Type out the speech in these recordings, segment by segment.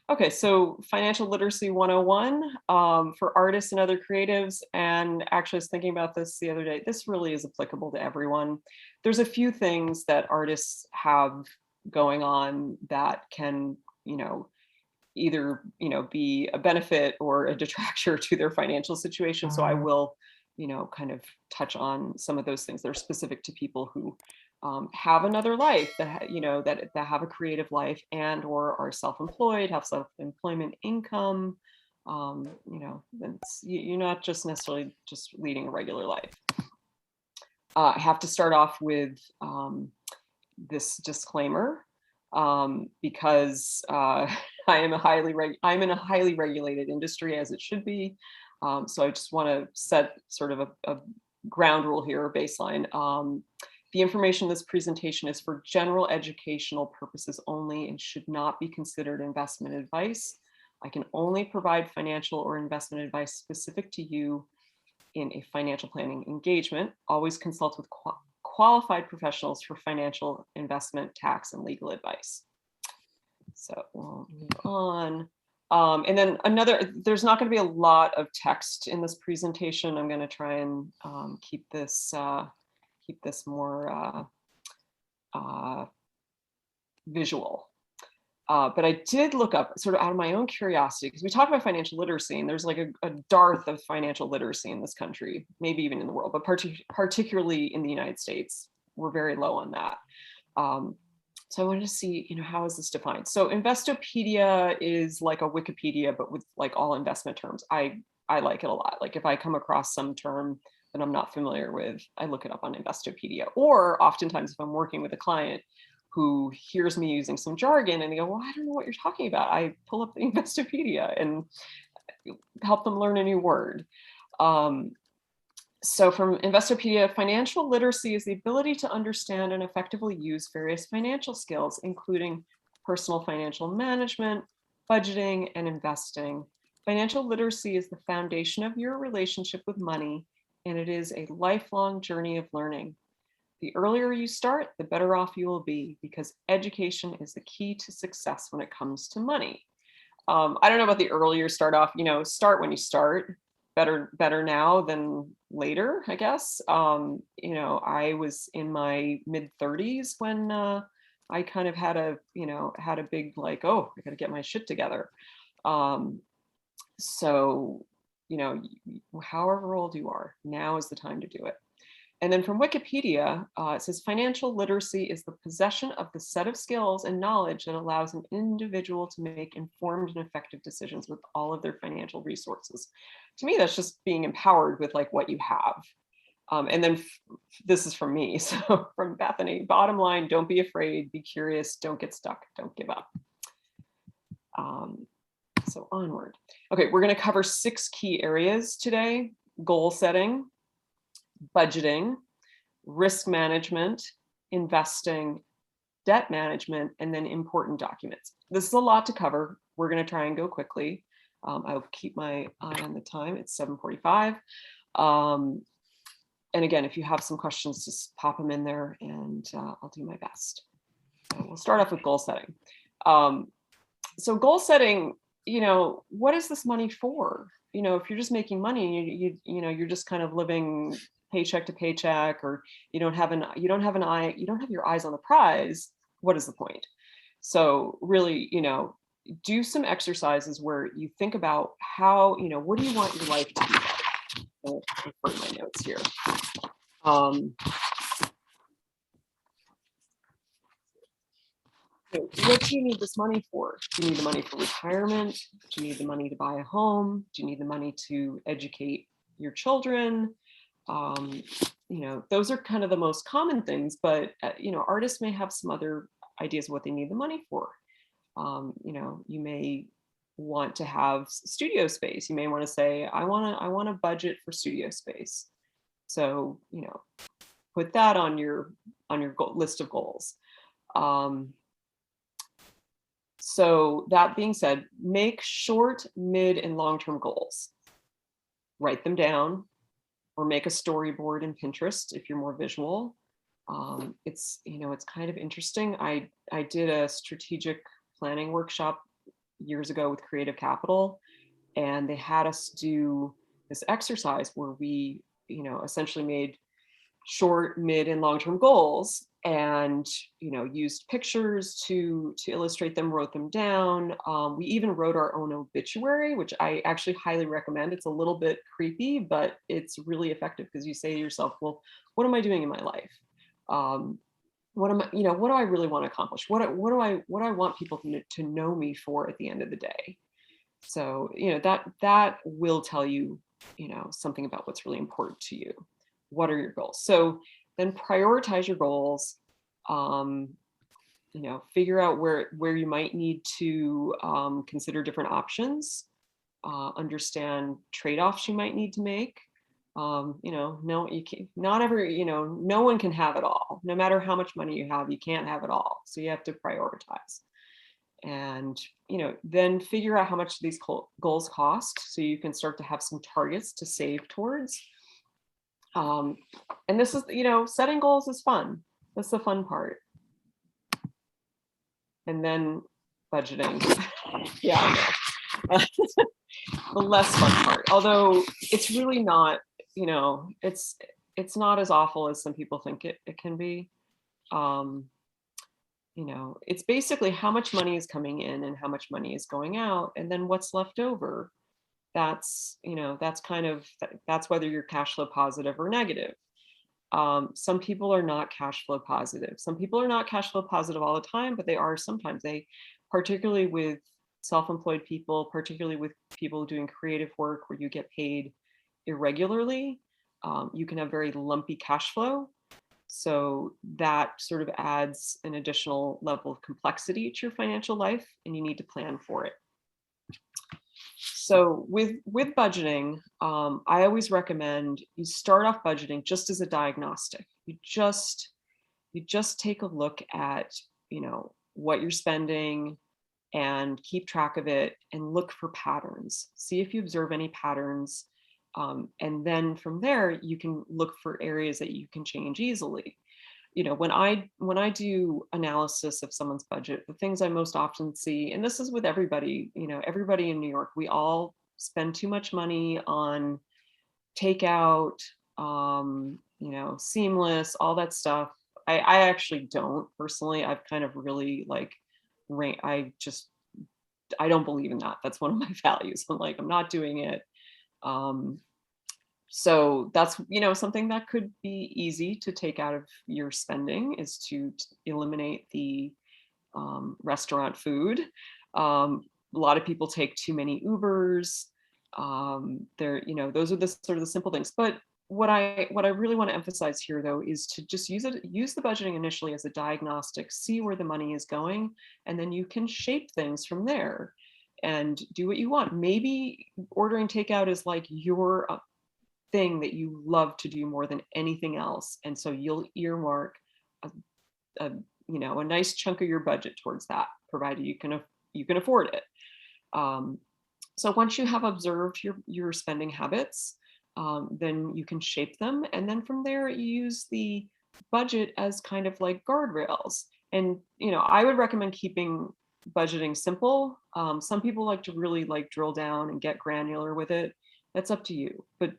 Okay, so financial literacy 101 for artists and other creatives. And actually, I was thinking about this the other day. This really is applicable to everyone. There's a few things that artists have going on that can, either, be a benefit or a detractor to their financial situation. So I will, kind of touch on some of those things that are specific to people who have another life that have a creative life and or are self-employed, have self-employment income. You're not just necessarily just leading a regular life. I have to start off with this disclaimer because I'm in a highly regulated industry, as it should be. So I just want to set sort of a ground rule here, a baseline. The information in this presentation is for general educational purposes only and should not be considered investment advice. I can only provide financial or investment advice specific to you in a financial planning engagement. Always consult with qualified professionals for financial, investment, tax, and legal advice. So we'll move on. And then there's not going to be a lot of text in this presentation. I'm going to try and keep this more visual. But I did look up, sort of out of my own curiosity, because we talk about financial literacy, and there's like a dearth of financial literacy in this country, maybe even in the world, but particularly in the United States, we're very low on that. So I wanted to see, how is this defined? So Investopedia is like a Wikipedia, but with like all investment terms. I like it a lot. Like if I come across some term that I'm not familiar with, I look it up on Investopedia. Or oftentimes if I'm working with a client who hears me using some jargon and they go, well, I don't know what you're talking about, I pull up the Investopedia and help them learn a new word. So from Investopedia, financial literacy is the ability to understand and effectively use various financial skills, including personal financial management, budgeting, and investing. Financial literacy is the foundation of your relationship with money, and it is a lifelong journey of learning. The earlier you start, the better off you will be, because education is the key to success when it comes to money. I don't know about the earlier start off, start when you start. Better now than later, I guess. I was in my mid 30s when I kind of had a big like, oh, I got to get my shit together. So, however old you are, now is the time to do it. And then from Wikipedia, it says financial literacy is the possession of the set of skills and knowledge that allows an individual to make informed and effective decisions with all of their financial resources. To me, that's just being empowered with like what you have. And then this is from me. So from Bethany, bottom line, don't be afraid, be curious, don't get stuck, don't give up. So onward. Okay, we're going to cover 6 key areas today: goal setting, budgeting, risk management, investing, debt management, and then important documents. This is a lot to cover. We're going to try and go quickly. I'll keep my eye on the time. It's 7:45. And again, if you have some questions, just pop them in there and I'll do my best. So we'll start off with goal setting. So goal setting, what is this money for? If you're just making money, you're just kind of living paycheck to paycheck, or you don't have your eyes on the prize, what is the point? So really, do some exercises where you think about how, what do you want your life to be like? I'll refer my notes here. What do you need this money for? Do you need the money for retirement? Do you need the money to buy a home? Do you need the money to educate your children? Those are kind of the most common things, but artists may have some other ideas of what they need the money for. You may want to have studio space. You may want to say, I want a budget for studio space. So, put that on your list of goals. So that being said, make short, mid, and long-term goals. Write them down, or make a storyboard in Pinterest if you're more visual. It's kind of interesting. I did a strategic planning workshop years ago with Creative Capital, and they had us do this exercise where we, essentially made short, mid, and long-term goals, and used pictures to illustrate them, wrote them down. We even wrote our own obituary, which I actually highly recommend. It's a little bit creepy, but it's really effective, because you say to yourself, well, what am I doing in my life? What do I really want to accomplish? What do I want people to know me for at the end of the day? So, that will tell you, something about what's really important to you. What are your goals? So then prioritize your goals. Figure out where you might need to consider different options. Understand trade-offs you might need to make. No, you can't, no one can have it all. No matter how much money you have, you can't have it all. So you have to prioritize. And, then figure out how much these goals cost, so you can start to have some targets to save towards. And this is, setting goals is fun. That's the fun part. And then budgeting. Yeah, I know. The less fun part, although it's really not, it's not as awful as some people think it can be. It's basically how much money is coming in and how much money is going out, and then what's left over. That's that's whether you're cash flow positive or negative. Some people are not cash flow positive. Some people are not cash flow positive all the time, but they are sometimes. Particularly with self-employed people, particularly with people doing creative work where you get paid irregularly, you can have very lumpy cash flow. So that sort of adds an additional level of complexity to your financial life, and you need to plan for it. So with budgeting, I always recommend you start off budgeting just as a diagnostic. You just take a look at, what you're spending, and keep track of it, and look for patterns. See if you observe any patterns. And then from there, you can look for areas that you can change easily. When I do analysis of someone's budget, the things I most often see, and this is with everybody, everybody in New York, we all spend too much money on takeout, seamless, all that stuff. I actually don't personally. I've kind of really I don't believe in that. That's one of my values. I'm not doing it. So that's, something that could be easy to take out of your spending, is to eliminate the restaurant food. A lot of people take too many Ubers. Those are the sort of the simple things. But what I really want to emphasize here, though, is to just use the budgeting initially as a diagnostic, see where the money is going, and then you can shape things from there and do what you want. Maybe ordering takeout is like your thing that you love to do more than anything else, and so you'll earmark a nice chunk of your budget towards that, provided you can afford it. So once you have observed your spending habits, then you can shape them, and then from there you use the budget as kind of like guardrails. And I would recommend keeping budgeting simple. Some people like to really drill down and get granular with it. That's up to you, but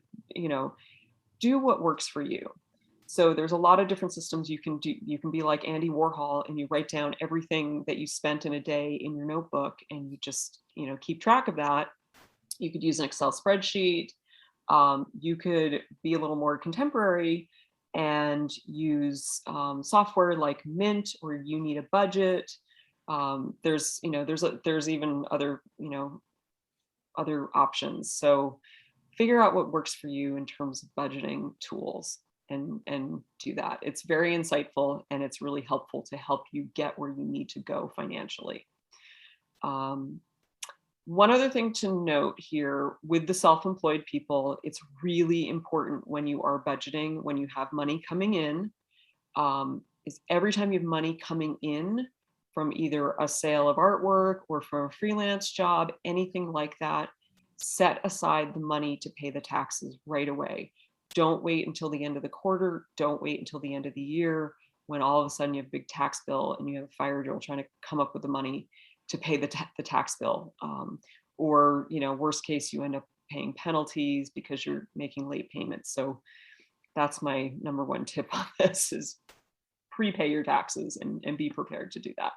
do what works for you. So there's a lot of different systems you can do. You can be like Andy Warhol, and you write down everything that you spent in a day in your notebook, and you just keep track of that. You could use an Excel spreadsheet. You could be a little more contemporary and use software like Mint or You Need a Budget. There's even other other options. So figure out what works for you in terms of budgeting tools, and do that. It's very insightful, and it's really helpful to help you get where you need to go financially. One other thing to note here with the self-employed people, it's really important when you are budgeting, when you have money coming in, is every time you have money coming in from either a sale of artwork or from a freelance job, anything like that, set aside the money to pay the taxes right away. Don't wait until the end of the quarter. Don't wait until the end of the year when all of a sudden you have a big tax bill and you have a fire drill trying to come up with the money. to pay the tax bill. Or, worst case, you end up paying penalties because you're making late payments. So that's my number one tip on this, is prepay your taxes and be prepared to do that.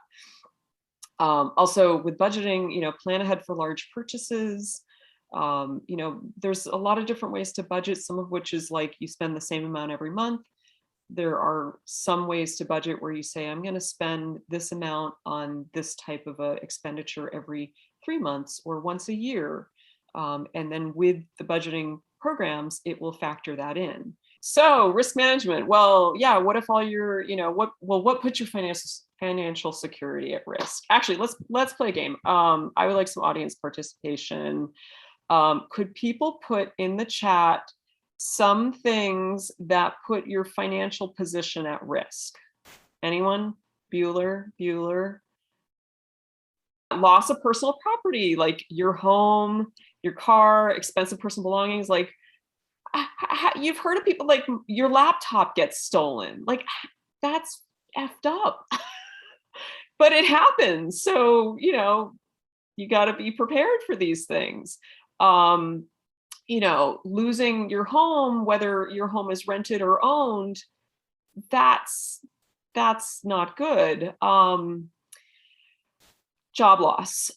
Also with budgeting, plan ahead for large purchases. There's a lot of different ways to budget, some of which is like you spend the same amount every month. There are some ways to budget where you say, I'm going to spend this amount on this type of a expenditure every 3 months or once a year. And then with the budgeting programs, it will factor that in. So risk management. Well, yeah, what if all your, what puts your financial security at risk? Actually, let's play a game. I would like some audience participation. Could people put in the chat some things that put your financial position at risk? Anyone? Bueller? Loss of personal property, like your home, your car, expensive personal belongings. Like you've heard of people, like your laptop gets stolen. Like that's effed up. But it happens. So, you got to be prepared for these things. Losing your home, whether your home is rented or owned, that's not good. Job loss.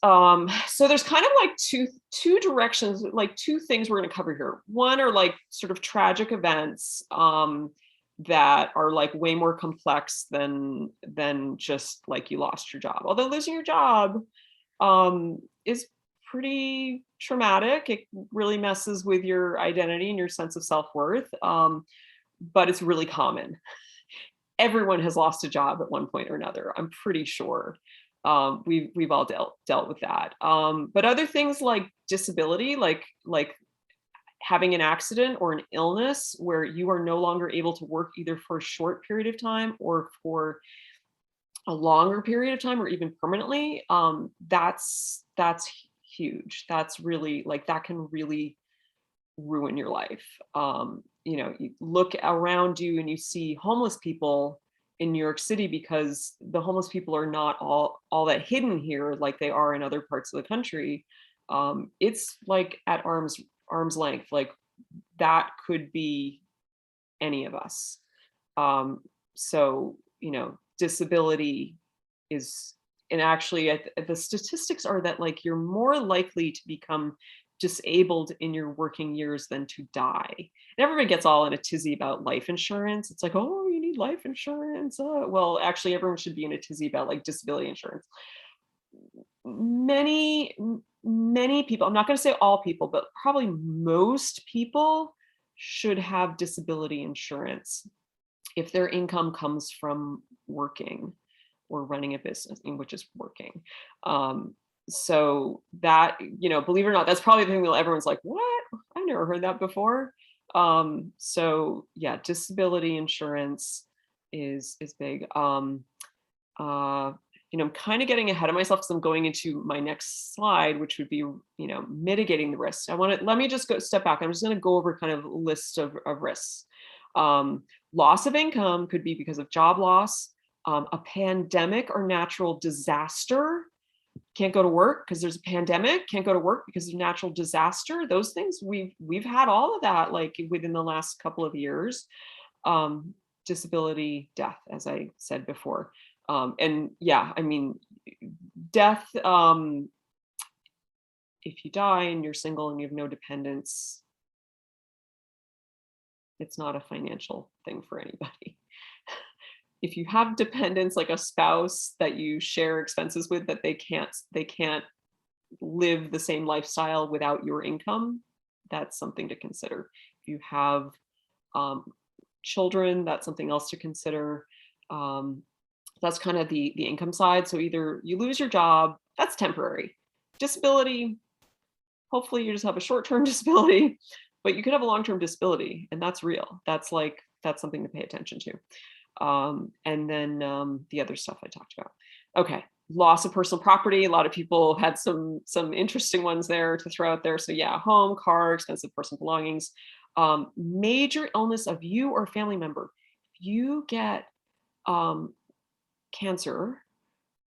So there's kind of like two directions, like two things we're going to cover here. One are like sort of tragic events that are like way more complex than just like you lost your job. Although losing your job is pretty traumatic. It really messes with your identity and your sense of self-worth. But it's really common. Everyone has lost a job at one point or another, I'm pretty sure. We've all dealt with that. But other things like disability, like having an accident or an illness where you are no longer able to work either for a short period of time or for a longer period of time or even permanently, that's huge. That's really, like, that can really ruin your life. You look around you and you see homeless people in New York City, because the homeless people are not all that hidden here like they are in other parts of the country. It's like at arm's length, like that could be any of us. So, disability is, and actually the statistics are that like you're more likely to become disabled in your working years than to die. And everybody gets all in a tizzy about life insurance. It's like, oh, you need life insurance. Well, actually everyone should be in a tizzy about like disability insurance. Many people, I'm not going to say all people, but probably most people should have disability insurance if their income comes from working or running a business, which is working. So that, believe it or not, that's probably the thing that everyone's like, what? I've never heard that before. So yeah, disability insurance is big. I'm kind of getting ahead of myself because I'm going into my next slide, which would be, mitigating the risks. Let me just step back. I'm just going to go over kind of a list of risks. Loss of income could be because of job loss, a pandemic or natural disaster. Can't go to work because there's a pandemic, can't go to work because of natural disaster. Those things, we've had all of that like within the last couple of years. Disability, death, as I said before. And yeah, I mean, death, if you die and you're single and you have no dependents, it's not a financial thing for anybody. If you have dependents, like a spouse that you share expenses with, that they can't live the same lifestyle without your income, that's something to consider. If you have children, that's something else to consider. That's kind of the income side. So either you lose your job, that's temporary. Disability, hopefully you just have a short-term disability, but you could have a long-term disability, and that's real. That's something to pay attention to. And then the other stuff I talked about. Okay, loss of personal property. A lot of people had some interesting ones there to throw out there. So yeah, home, car, expensive personal belongings. Major illness of you or family member. If you get cancer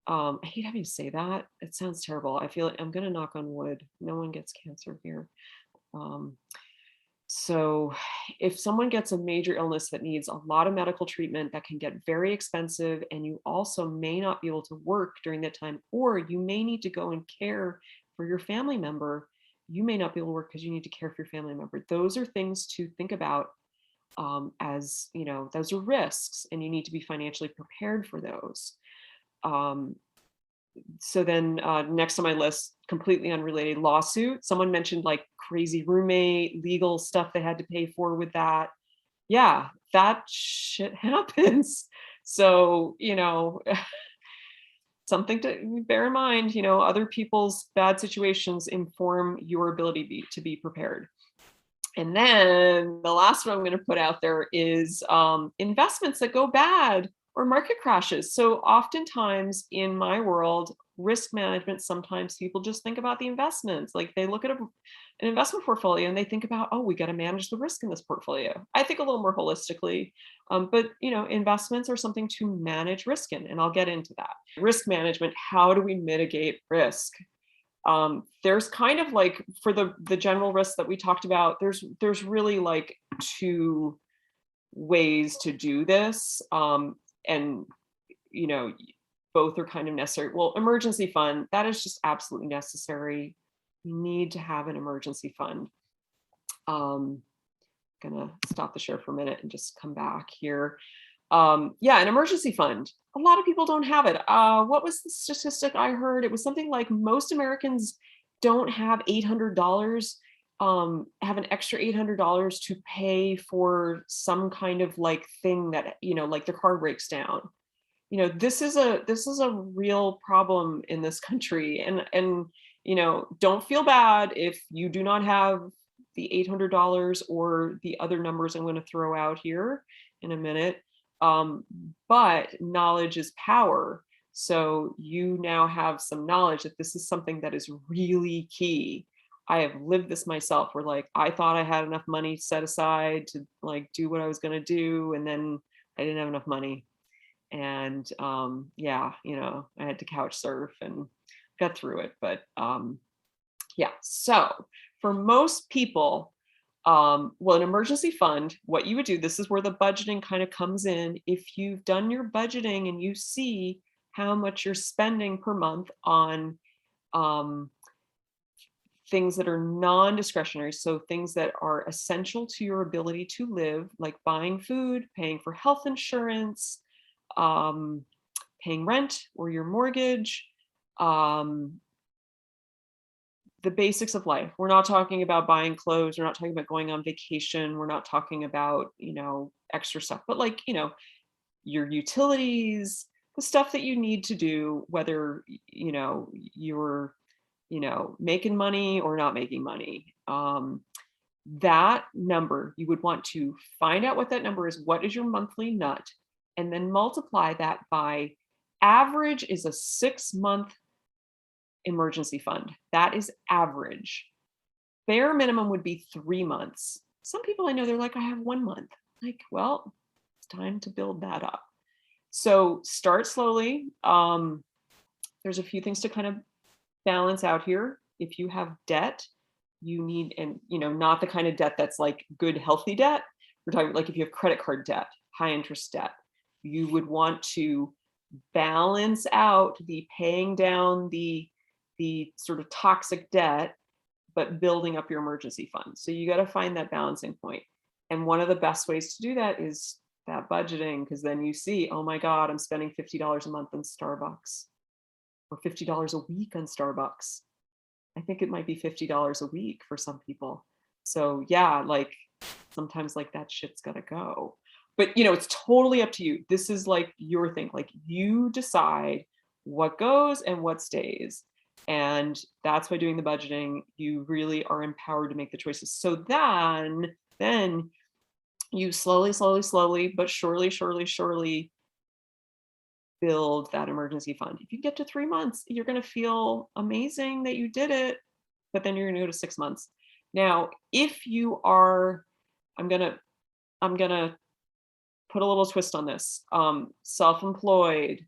I hate having to say that. It sounds terrible. I feel like I'm gonna knock on wood. No one gets cancer here. Um, so if someone gets a major illness that needs a lot of medical treatment, that can get very expensive, and you also may not be able to work during that time, or you may need to go and care for your family member, you may not be able to work because you need to care for your family member. Those are things to think about, as you know, those are risks, and you need to be financially prepared for those. Um, so then next on my list, completely unrelated, lawsuit. Someone mentioned like crazy roommate, legal stuff they had to pay for with that. Yeah, that shit happens. So, something to bear in mind, other people's bad situations inform your ability to be prepared. And then the last one I'm going to put out there is investments that go bad or market crashes. So oftentimes in my world, risk management, sometimes people just think about the investments. Like they look at an investment portfolio and they think about, oh, we got to manage the risk in this portfolio. I think a little more holistically, but investments are something to manage risk in, and I'll get into that. Risk management, how do we mitigate risk? There's kind of like, for the general risks that we talked about, there's really like two ways to do this, and you know both are kind of necessary. Well, emergency fund, that is just absolutely necessary. You need to have an emergency fund. Gonna stop the share for a minute and just come back here. Yeah, an emergency fund. A lot of people don't have it. What was the statistic I heard? It was something like most Americans don't have $800, have an extra $800 to pay for some kind of like thing that, like their car breaks down. This is a real problem in this country. And don't feel bad if you do not have the $800 or the other numbers I'm going to throw out here in a minute. But knowledge is power. So you now have some knowledge that this is something that is really key. I have lived this myself, where like I thought I had enough money set aside to like do what I was going to do, and then I didn't have enough money. And yeah, I had to couch surf and got through it. But yeah, so for most people, well, an emergency fund, what you would do, this is where the budgeting kind of comes in. If you've done your budgeting and you see how much you're spending per month on things that are non-discretionary, so things that are essential to your ability to live, like buying food, paying for health insurance, paying rent or your mortgage, the basics of life. We're not talking about buying clothes. We're not talking about going on vacation. We're not talking about, extra stuff, but like, your utilities, the stuff that you need to do, whether, you're, making money or not making money. That number, you would want to find out what that number is. What is your monthly nut? And then multiply that by average is a 6-month emergency fund. That is average. Bare minimum would be 3 months. Some people I know, they're like, I have 1 month. Like, well, it's time to build that up. So start slowly. There's a few things to kind of balance out here. If you have debt, you need, and not the kind of debt that's like good, healthy debt. We're talking like if you have credit card debt, high interest debt, you would want to balance out the paying down the sort of toxic debt, but building up your emergency fund. So you got to find that balancing point. And one of the best ways to do that is that budgeting, because then you see, oh my God, I'm spending $50 a month on Starbucks, or $50 a week on Starbucks. I think it might be $50 a week for some people. So yeah, like sometimes like that shit's gotta go. But it's totally up to you. This is like your thing. Like you decide what goes and what stays. And that's by doing the budgeting, you really are empowered to make the choices. So then you slowly, but surely build that emergency fund. If you get to 3 months, you're going to feel amazing that you did it, but then you're going to go to 6 months. Now, if you are, I'm going to put a little twist on this, self-employed,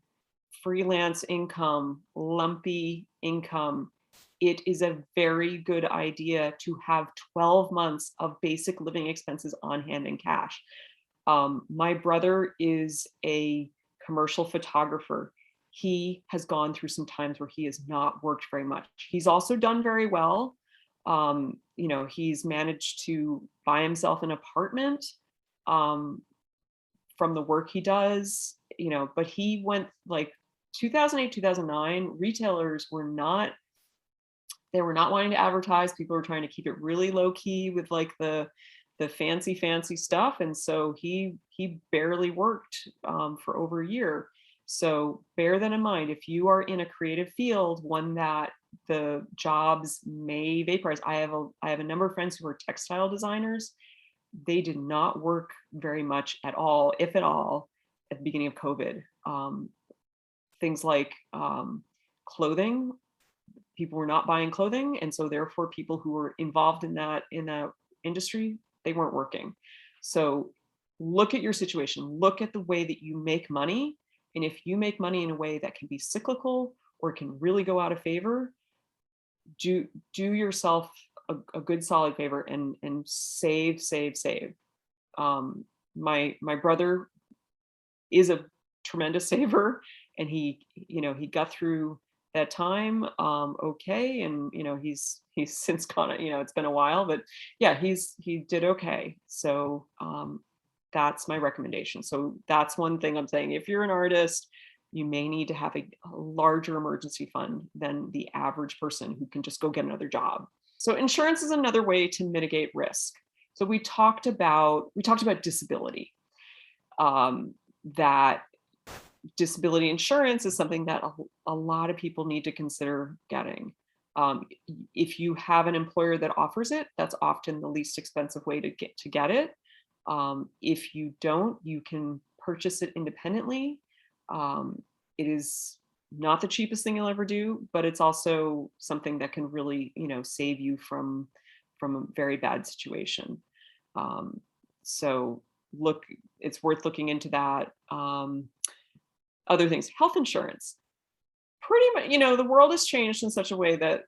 freelance income, lumpy income, it is a very good idea to have 12 months of basic living expenses on hand in cash. My brother is a commercial photographer. He has gone through some times where he has not worked very much. He's also done very well. He's managed to buy himself an apartment um, from the work he does, but he went like 2008, 2009, retailers were not, they were not wanting to advertise. People were trying to keep it really low key with like the fancy stuff, and so he barely worked for over a year. So bear that in mind. If you are in a creative field, one that the jobs may vaporize. I have a number of friends who are textile designers. They did not work very much at all, if at all, at the beginning of COVID. Things like clothing, people were not buying clothing, and so therefore people who were involved in that industry, they weren't working. So look at your situation, look at the way that you make money, and if you make money in a way that can be cyclical or can really go out of favor, do yourself a good solid favor and save. My brother is a tremendous saver, and he got through that time okay, and he's since gone, it's been a while, but yeah, he did okay. So that's my recommendation. So that's one thing I'm saying. If you're an artist, you may need to have a larger emergency fund than the average person who can just go get another job. So insurance is another way to mitigate risk. So we talked about disability. That disability insurance is something that a lot of people need to consider getting. If you have an employer that offers it, that's often the least expensive way to get it. If you don't, you can purchase it independently. It is not the cheapest thing you'll ever do, but it's also something that can really, save you from a very bad situation. So it's worth looking into that. Other things, health insurance. Pretty much, the world has changed in such a way that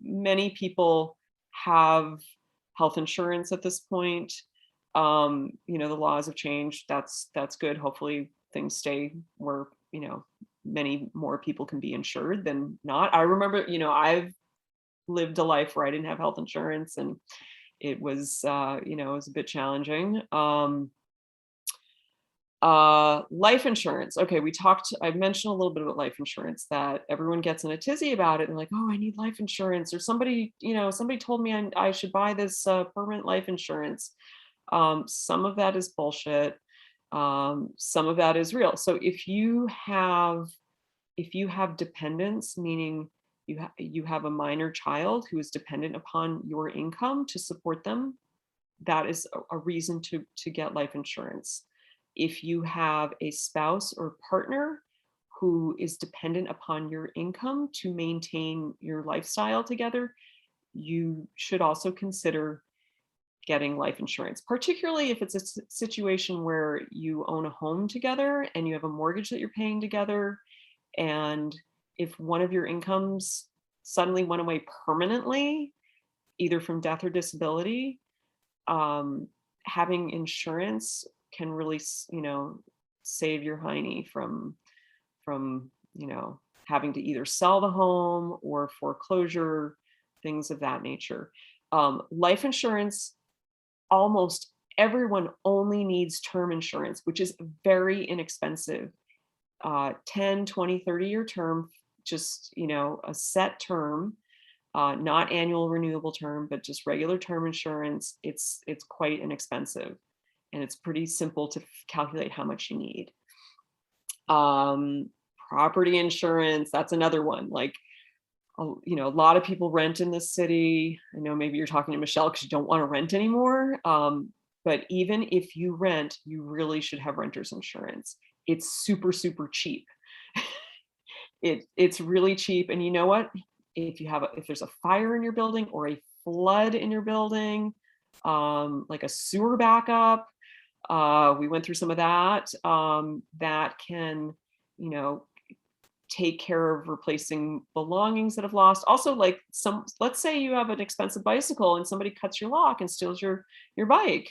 many people have health insurance at this point. The laws have changed. That's good. Hopefully things stay where, many more people can be insured than not. I remember, I've lived a life where I didn't have health insurance, and it was, it was a bit challenging. Life insurance. Okay, I mentioned a little bit about life insurance, that everyone gets in a tizzy about it and like, oh, I need life insurance, or somebody told me I should buy this permanent life insurance. Some of that is bullshit. Some of that is real. So if you have dependents, meaning you have a minor child who is dependent upon your income to support them, that is a reason to get life insurance. If you have a spouse or partner who is dependent upon your income to maintain your lifestyle together, you should also consider getting life insurance, particularly if it's a situation where you own a home together and you have a mortgage that you're paying together. And if one of your incomes suddenly went away permanently, either from death or disability, having insurance can really, save your hiney from, having to either sell the home or foreclosure, things of that nature. Life insurance, almost everyone only needs term insurance, which is very inexpensive. 10, 20, 30-year term, just, a set term, not annual renewable term, but just regular term insurance. It's quite inexpensive, and it's pretty simple to calculate how much you need. Property insurance, that's another one. Like, a lot of people rent in this city. I know maybe you're talking to Michelle because you don't want to rent anymore. But even if you rent, you really should have renter's insurance. It's super, super cheap. It's really cheap. And you know what? If there's a fire in your building or a flood in your building, like a sewer backup, we went through some of that, that can, take care of replacing belongings that have lost. Also, like let's say you have an expensive bicycle and somebody cuts your lock and steals your bike.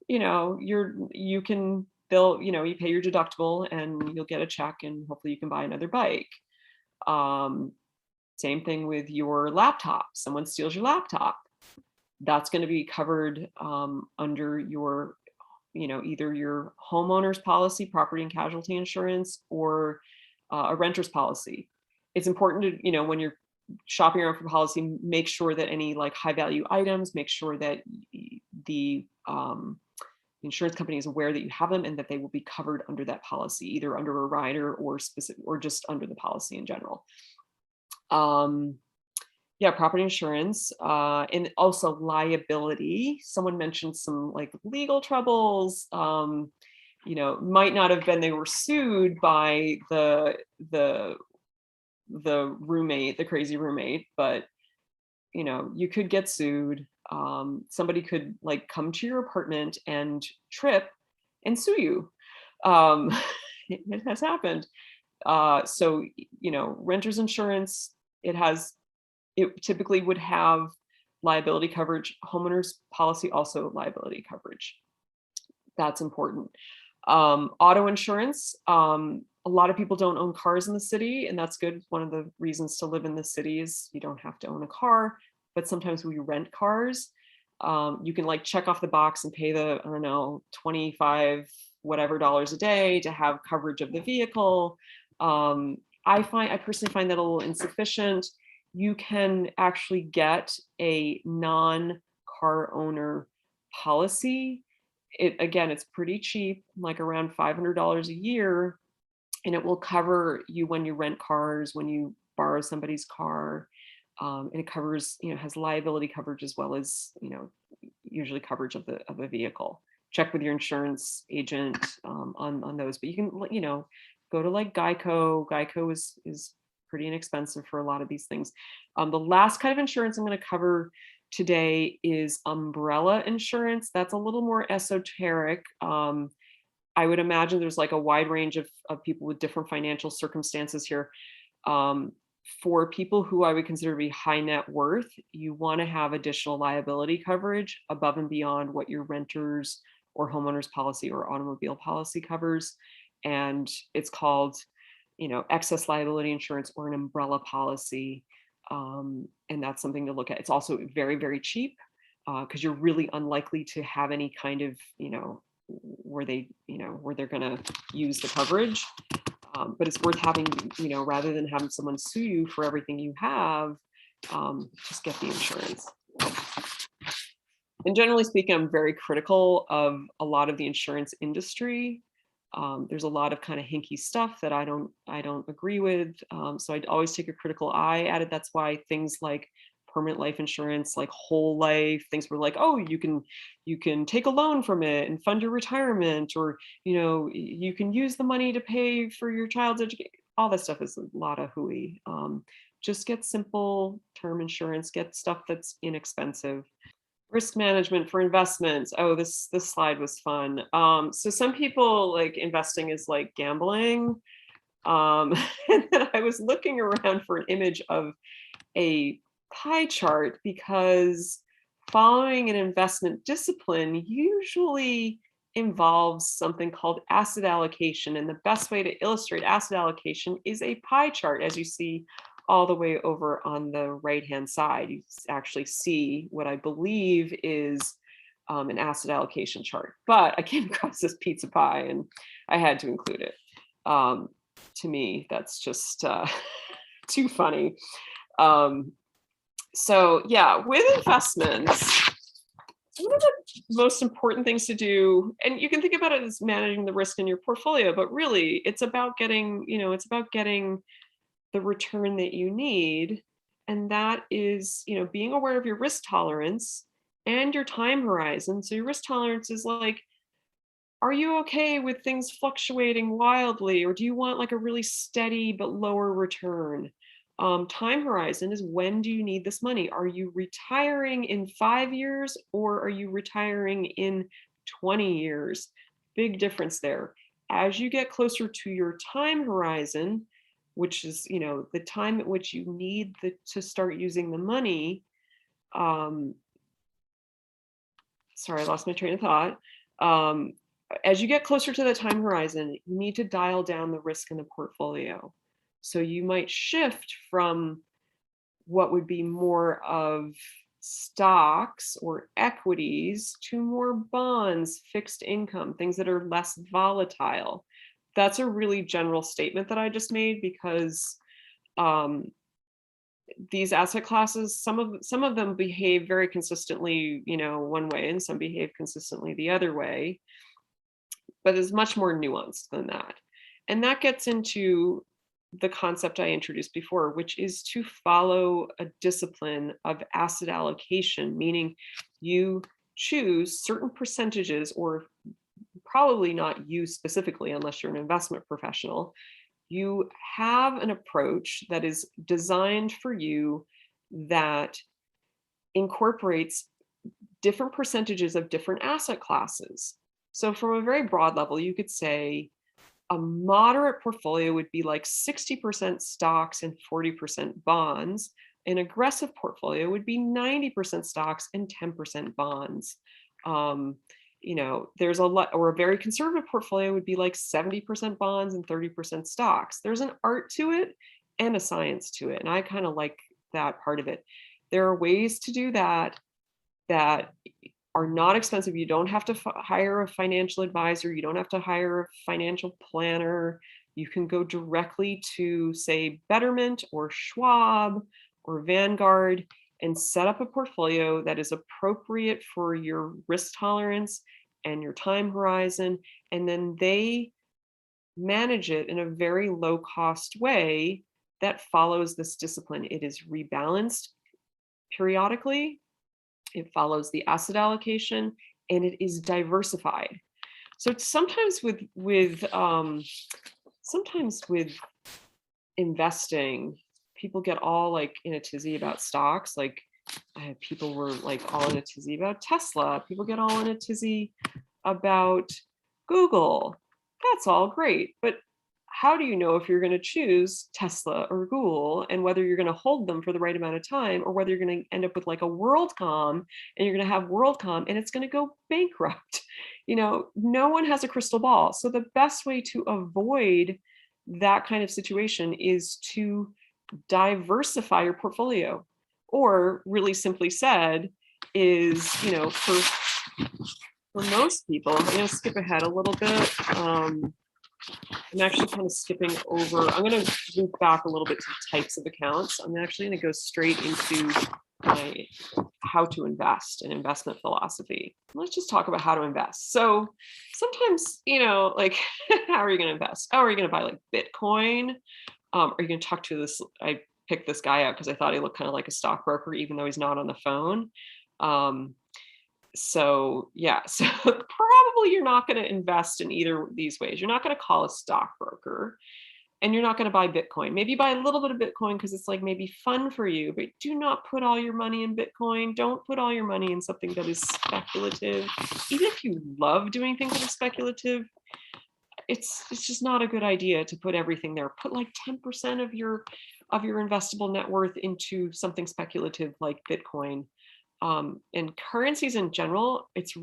You can they'll you pay your deductible and you'll get a check and hopefully you can buy another bike. Same thing with your laptop. Someone steals your laptop. That's going to be covered under your, either your homeowner's policy, property and casualty insurance, or a renter's policy. It's important to, when you're shopping around for policy, make sure that any like high value items, make sure that the insurance company is aware that you have them and that they will be covered under that policy, either under a rider or specific, or just under the policy in general. Yeah, property insurance, and also liability. Someone mentioned some like legal troubles, might not have been, they were sued by the roommate, the crazy roommate, but you could get sued. Somebody could like come to your apartment and trip and sue you. It has happened. So, renter's insurance, it typically would have liability coverage. Homeowners policy also liability coverage. That's important. Auto insurance. A lot of people don't own cars in the city, and that's good. One of the reasons to live in the city is you don't have to own a car, but sometimes we rent cars. You can like check off the box and pay the, I don't know, 25 whatever dollars a day to have coverage of the vehicle. I personally find that a little insufficient. You can actually get a non-car owner policy. It's pretty cheap, like around $500 a year, and it will cover you when you rent cars, when you borrow somebody's car, and it covers, has liability coverage as well as, usually coverage of a vehicle. Check with your insurance agent on those, but you can, go to like Geico. Geico is pretty inexpensive for a lot of these things. The last kind of insurance I'm going to cover today is umbrella insurance. That's a little more esoteric. I would imagine there's like a wide range of people with different financial circumstances here. For people who I would consider to be high net worth, you want to have additional liability coverage above and beyond what your renter's or homeowner's policy or automobile policy covers. And it's called, excess liability insurance or an umbrella policy. And that's something to look at. It's also very, very cheap because you're really unlikely to have any kind of, where they're going to use the coverage. But it's worth having, rather than having someone sue you for everything you have, just get the insurance. And generally speaking, I'm very critical of a lot of the insurance industry. There's a lot of kind of hinky stuff that I don't agree with. So I'd always take a critical eye at it. That's why things like permanent life insurance, like whole life, things were like, oh, you can take a loan from it and fund your retirement, or, you can use the money to pay for your child's education. All that stuff is a lot of hooey. Just get simple term insurance, get stuff that's inexpensive. Risk management for investments. Oh, this slide was fun. So some people like investing is like gambling. And then I was looking around for an image of a pie chart because following an investment discipline usually involves something called asset allocation. And the best way to illustrate asset allocation is a pie chart, as you see all the way over on the right-hand side. You actually see what I believe is an asset allocation chart. But I came across this pizza pie and I had to include it. To me, that's just too funny. So yeah, with investments, one of the most important things to do, and you can think about it as managing the risk in your portfolio, but really it's about getting, the return that you need. And that is, being aware of your risk tolerance and your time horizon. So your risk tolerance is like, are you okay with things fluctuating wildly, or do you want like a really steady but lower return? Time horizon is, when do you need this money? Are you retiring in 5 years or are you retiring in 20 years? Big difference there. As you get closer to your time horizon, which is, the time at which you need to start using the money. um, Sorry, I lost my train of thought. Um, as you get closer to the time horizon, you need to dial down the risk in the portfolio. So you might shift from what would be more of stocks or equities to more bonds, fixed income, things that are less volatile. That's a really general statement that I just made, because um, these asset classes, some of them behave very consistently, one way, and some behave consistently the other way, but it's much more nuanced than that. And that gets into the concept I introduced before, which is to follow a discipline of asset allocation, meaning you choose certain percentages, or probably not you specifically unless you're an investment professional. You have an approach that is designed for you, that incorporates different percentages of different asset classes. So, from a very broad level, you could say a moderate portfolio would be like 60% stocks and 40% bonds. An aggressive portfolio would be 90% stocks and 10% bonds. Um, there's a lot, or a very conservative portfolio would be like 70% bonds and 30% stocks. There's an art to it and a science to it. And I kind of like that part of it. There are ways to do that are not expensive. You don't have to hire a financial advisor. You don't have to hire a financial planner. You can go directly to, say, Betterment or Schwab or Vanguard and set up a portfolio that is appropriate for your risk tolerance and your time horizon. And then they manage it in a very low cost way that follows this discipline. It is rebalanced periodically. It follows the asset allocation, and it is diversified. So sometimes with investing, people get all like in a tizzy about stocks. Like people were like all in a tizzy about Tesla. People get all in a tizzy about Google. That's all great, but how do you know if you're going to choose Tesla or Google, and whether you're going to hold them for the right amount of time, or whether you're going to end up with like a WorldCom and you're going to have WorldCom and it's going to go bankrupt? No one has a crystal ball. So the best way to avoid that kind of situation is to diversify your portfolio. Or really simply said is, for most people, I'm going to skip ahead a little bit. I'm actually kind of skipping over. I'm going to loop back a little bit to types of accounts. I'm actually going to go straight into my how to invest and investment philosophy. Let's just talk about how to invest. So sometimes, like, how are you going to invest? Oh, are you going to buy like Bitcoin? Are you going to talk to this? I picked this guy out because I thought he looked kind of like a stockbroker, even though he's not on the phone. So probably you're not going to invest in either of these ways. You're not going to call a stockbroker, and you're not going to buy Bitcoin. Maybe buy a little bit of Bitcoin because it's like maybe fun for you, but do not put all your money in Bitcoin. Don't put all your money in something that is speculative. Even if you love doing things that are speculative, it's just not a good idea to put everything there. Put like 10% of your investable net worth into something speculative like Bitcoin. And currencies in general, it's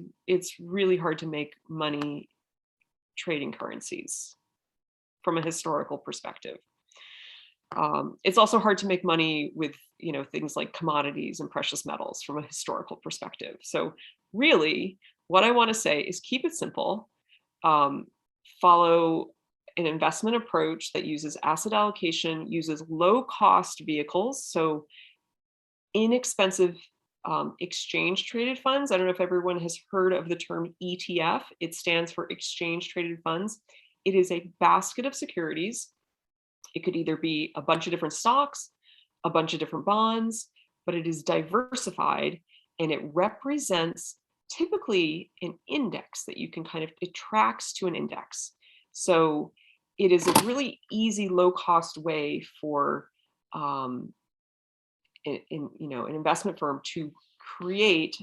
really hard to make money trading currencies from a historical perspective. It's also hard to make money with things like commodities and precious metals from a historical perspective. So really, what I want to say is keep it simple. Follow an investment approach that uses asset allocation, uses low cost vehicles, so inexpensive exchange traded funds. I don't know if everyone has heard of the term ETF. It stands for exchange traded funds. It is a basket of securities. It could either be a bunch of different stocks, a bunch of different bonds, but it is diversified, and it represents typically an index that you can it tracks to an index. So it is a really easy, low cost way for an investment firm to create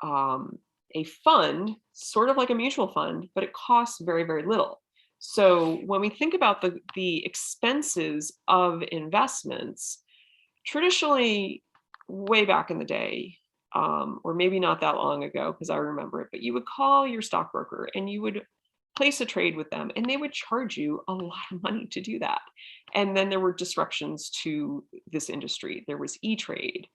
a fund, sort of like a mutual fund, but it costs very, very little. So when we think about the expenses of investments, traditionally, way back in the day, or maybe not that long ago, because I remember it, but you would call your stockbroker and you would place a trade with them, and they would charge you a lot of money to do that. And then there were disruptions to this industry. There was E-Trade.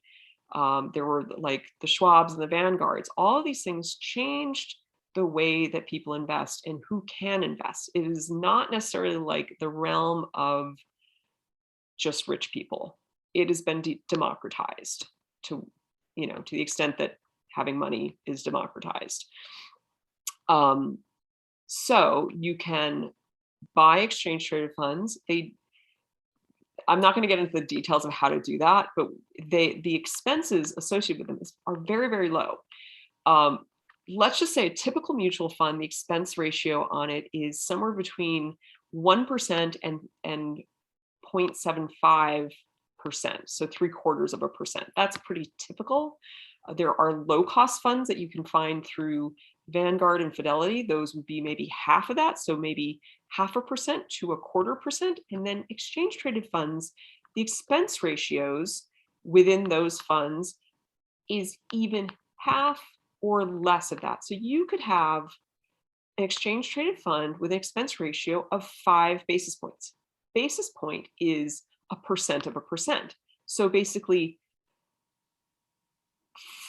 There were like the Schwabs and the Vanguards. All of these things changed the way that people invest and who can invest. It is not necessarily like the realm of just rich people. It has been democratized to, to the extent that having money is democratized. So you can buy exchange traded funds. I'm not going to get into the details of how to do that, but the expenses associated with them are very, very low. Let's just say a typical mutual fund, the expense ratio on it is somewhere between 1% and 0.75%, so 0.75%. That's pretty typical. There are low-cost funds that you can find through Vanguard and Fidelity. Those would be maybe half of that, so maybe 0.5% to 0.25%. And then exchange-traded funds, the expense ratios within those funds is even half or less of that. So you could have an exchange-traded fund with an expense ratio of 5 basis points. Basis point is 1% of 1%. So basically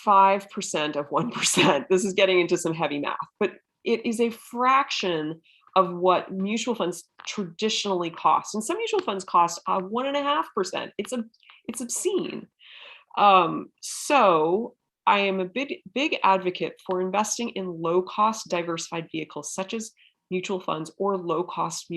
5% of 1%. This is getting into some heavy math, but it is a fraction of what mutual funds traditionally cost. And some mutual funds cost 1.5%. It's obscene. So I am a big advocate for investing in low-cost diversified vehicles such as mutual funds or low-cost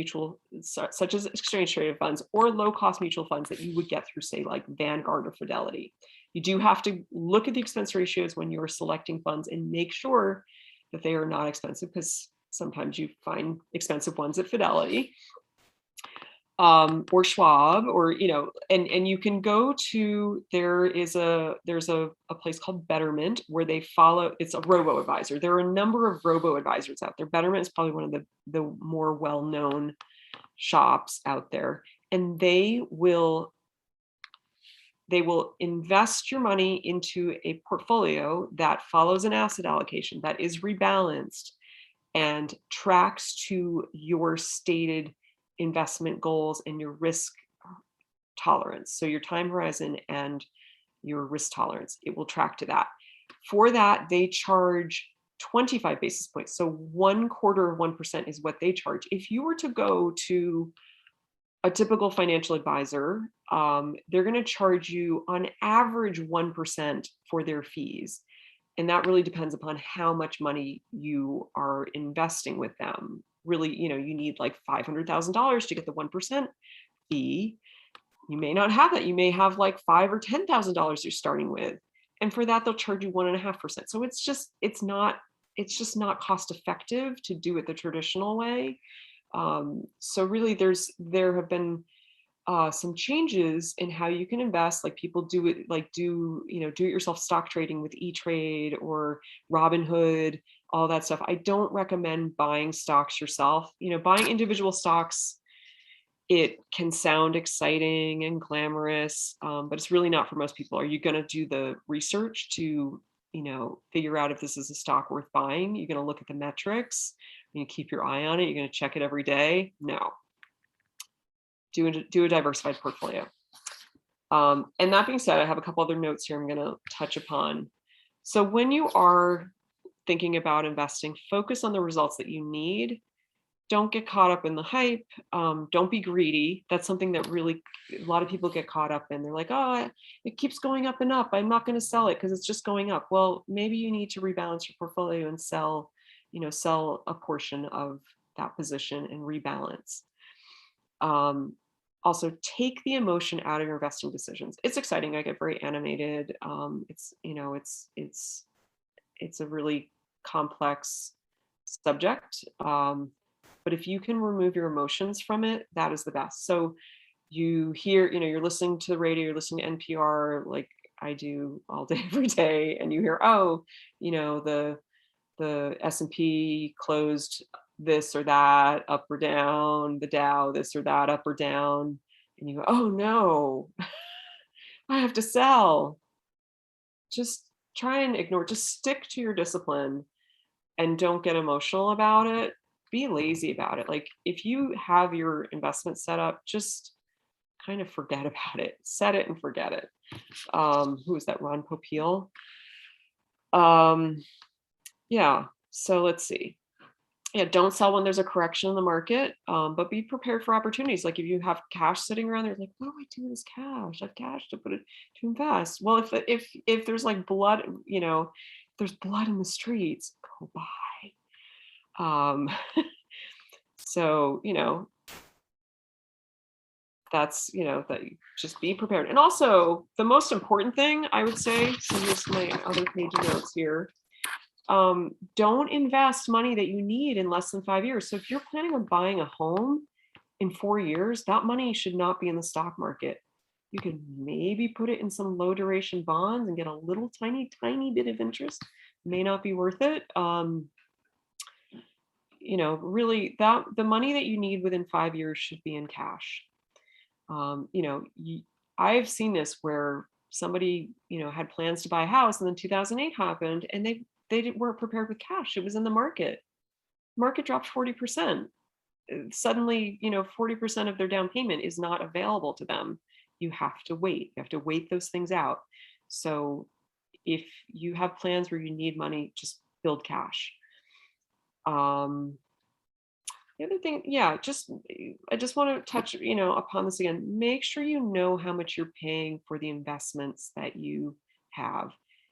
such as exchange-traded funds or low-cost mutual funds that you would get through, say, like Vanguard or Fidelity. You do have to look at the expense ratios when you're selecting funds and make sure that they are not expensive, because sometimes you find expensive ones at Fidelity or Schwab, or and you can go to, there's a place called Betterment where they follow. It's a robo advisor. There are a number of robo advisors out there. Betterment is probably one of the more well-known shops out there, and they will invest your money into a portfolio that follows an asset allocation that is rebalanced and tracks to your stated investment goals and your risk tolerance. So your time horizon and your risk tolerance, it will track to that. For that, they charge 25 basis points. So 1/4 of 1% is what they charge. If you were to go to a typical financial advisor, they're going to charge you on average 1% for their fees. And that really depends upon how much money you are investing with them. Really, you need like $500,000 to get the 1% fee. You may not have that. You may have like $5,000 or $10,000 you're starting with. And for that, they'll charge you 1.5%. So it's just not cost effective to do it the traditional way. So really there have been some changes in how you can invest. Like people do it, like do it yourself stock trading with E-Trade or Robinhood, all that stuff. I don't recommend buying stocks yourself. Buying individual stocks, it can sound exciting and glamorous, but it's really not for most people. Are you going to do the research to figure out if this is a stock worth buying? You're going to look at the metrics, you keep your eye on it, you're going to check it every day? No. Do a diversified portfolio. And that being said, I have a couple other notes here I'm going to touch upon. So when you are thinking about investing, focus on the results that you need. Don't get caught up in the hype. Don't be greedy. That's something that really a lot of people get caught up in. They're like, oh, it keeps going up and up. I'm not going to sell it because it's just going up. Well, maybe you need to rebalance your portfolio and sell a portion of that position and rebalance. Also, take the emotion out of your investing decisions. It's exciting. I get very animated. It's a really complex subject. But if you can remove your emotions from it, that is the best. So you hear, you're listening to the radio, you're listening to NPR, like I do all day, every day, and you hear, oh, the S&P closed this or that, up or down, the Dow, this or that, up or down, and you go, oh no, I have to sell. Just try and ignore, just stick to your discipline and don't get emotional about it. Be lazy about it. Like if you have your investment set up, just kind of forget about it. Set it and forget it. Who is that? Ron Popeil. Um, yeah. So let's see. Yeah, don't sell when there's a correction in the market, but be prepared for opportunities. Like if you have cash sitting around there, like, what do I do with this cash? I have cash to put it to invest. Well, if there's like blood, there's blood in the streets, go buy. So that's that you just be prepared. And also the most important thing I would say. So here's my other page of notes here. Don't invest money that you need in less than 5 years. So if you're planning on buying a home in 4 years, that money should not be in the stock market. You can maybe put it in some low duration bonds and get a little tiny bit of interest. May not be worth it. Really the money that you need within 5 years should be in cash. I've seen this where somebody, had plans to buy a house and then 2008 happened and they weren't prepared with cash. It was in the market. Market dropped 40%. Suddenly, 40% of their down payment is not available to them. You have to wait. You have to wait those things out. So if you have plans where you need money, just build cash. The other thing, I just want to touch, upon this again. Make sure you know how much you're paying for the investments that you have.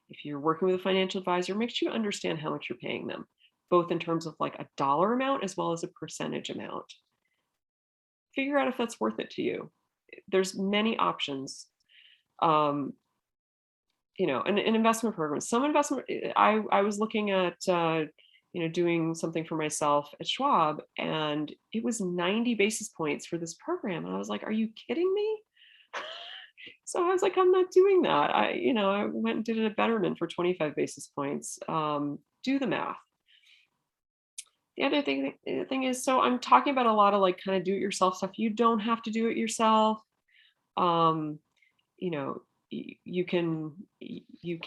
If you're working with a financial advisor, make sure you understand how much you're paying them, both in terms of like a dollar amount as well as a percentage amount. Figure out if that's worth it to you. There's many options. An investment program. Some investment, I was looking at, doing something for myself at Schwab, and it was 90 basis points for this program. And I was like, are you kidding me? So I was like, I'm not doing that. I went and did it at Betterment for 25 basis points. Do the math. The other thing is, so I'm talking about a lot of like kind of do it yourself stuff. You don't have to do it yourself. You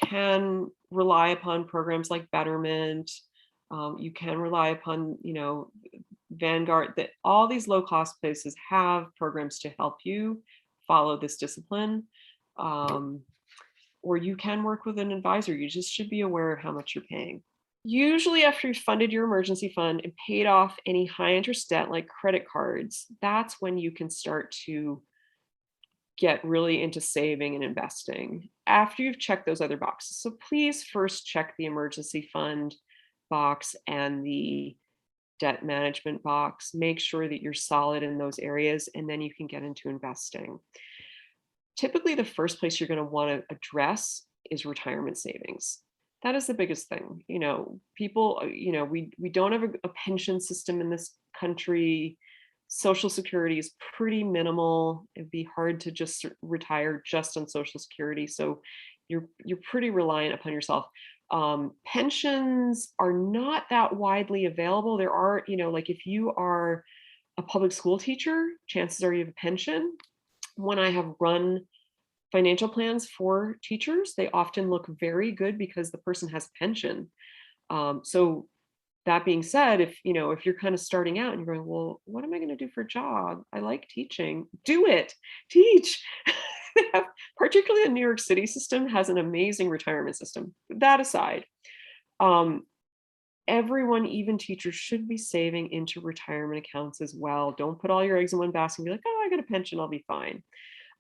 can rely upon programs like Betterment. You can rely upon, Vanguard, that all these low cost places have programs to help you follow this discipline. Or you can work with an advisor. You just should be aware of how much you're paying. Usually after you've funded your emergency fund and paid off any high interest debt like credit cards, that's when you can start to get really into saving and investing after you've checked those other boxes. So please first check the emergency fund box and the debt management box. Make sure that you're solid in those areas, and then you can get into investing. Typically, the first place you're going to want to address is retirement savings. That is the biggest thing. People, we don't have a pension system in this country. Social Security is pretty minimal. It'd be hard to just retire just on Social Security. So you're pretty reliant upon yourself. Pensions are not that widely available. There are, like if you are a public school teacher, chances are you have a pension. When I have run financial plans for teachers, they often look very good because the person has a pension. So that being said, if you're kind of starting out and you're going, well, what am I going to do for a job? I like teaching. Do it. Teach. Particularly the New York City system has an amazing retirement system. That aside, everyone, even teachers, should be saving into retirement accounts as well. Don't put all your eggs in one basket and be like, oh, I got a pension, I'll be fine.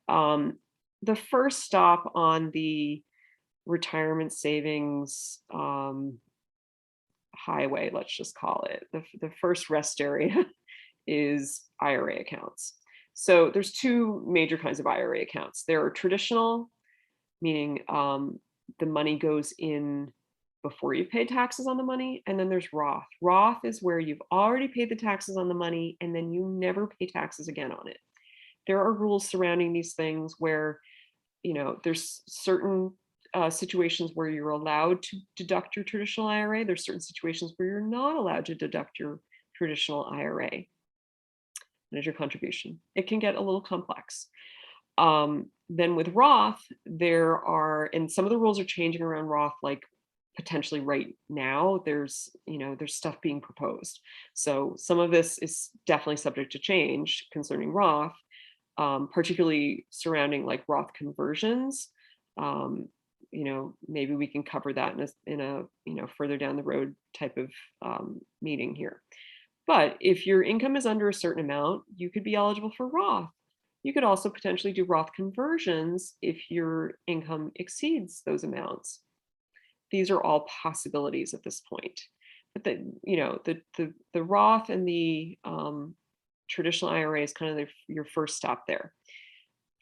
The first stop on the retirement savings highway, let's just call it, the first rest area is IRA accounts. So there's two major kinds of IRA accounts. There are traditional, meaning the money goes in before you've paid taxes on the money. And then there's Roth. Roth is where you've already paid the taxes on the money and then you never pay taxes again on it. There are rules surrounding these things where, there's certain situations where you're allowed to deduct your traditional IRA. There's certain situations where you're not allowed to deduct your traditional IRA. That is your contribution. It can get a little complex. Then with Roth, there are, and some of the rules are changing around Roth, like potentially right now, there's stuff being proposed. So some of this is definitely subject to change concerning Roth, particularly surrounding like Roth conversions. Maybe we can cover that in a further down the road type of meeting here. But if your income is under a certain amount, you could be eligible for Roth. You could also potentially do Roth conversions if your income exceeds those amounts. These are all possibilities at this point. But the Roth and the traditional IRA is kind of your first stop there.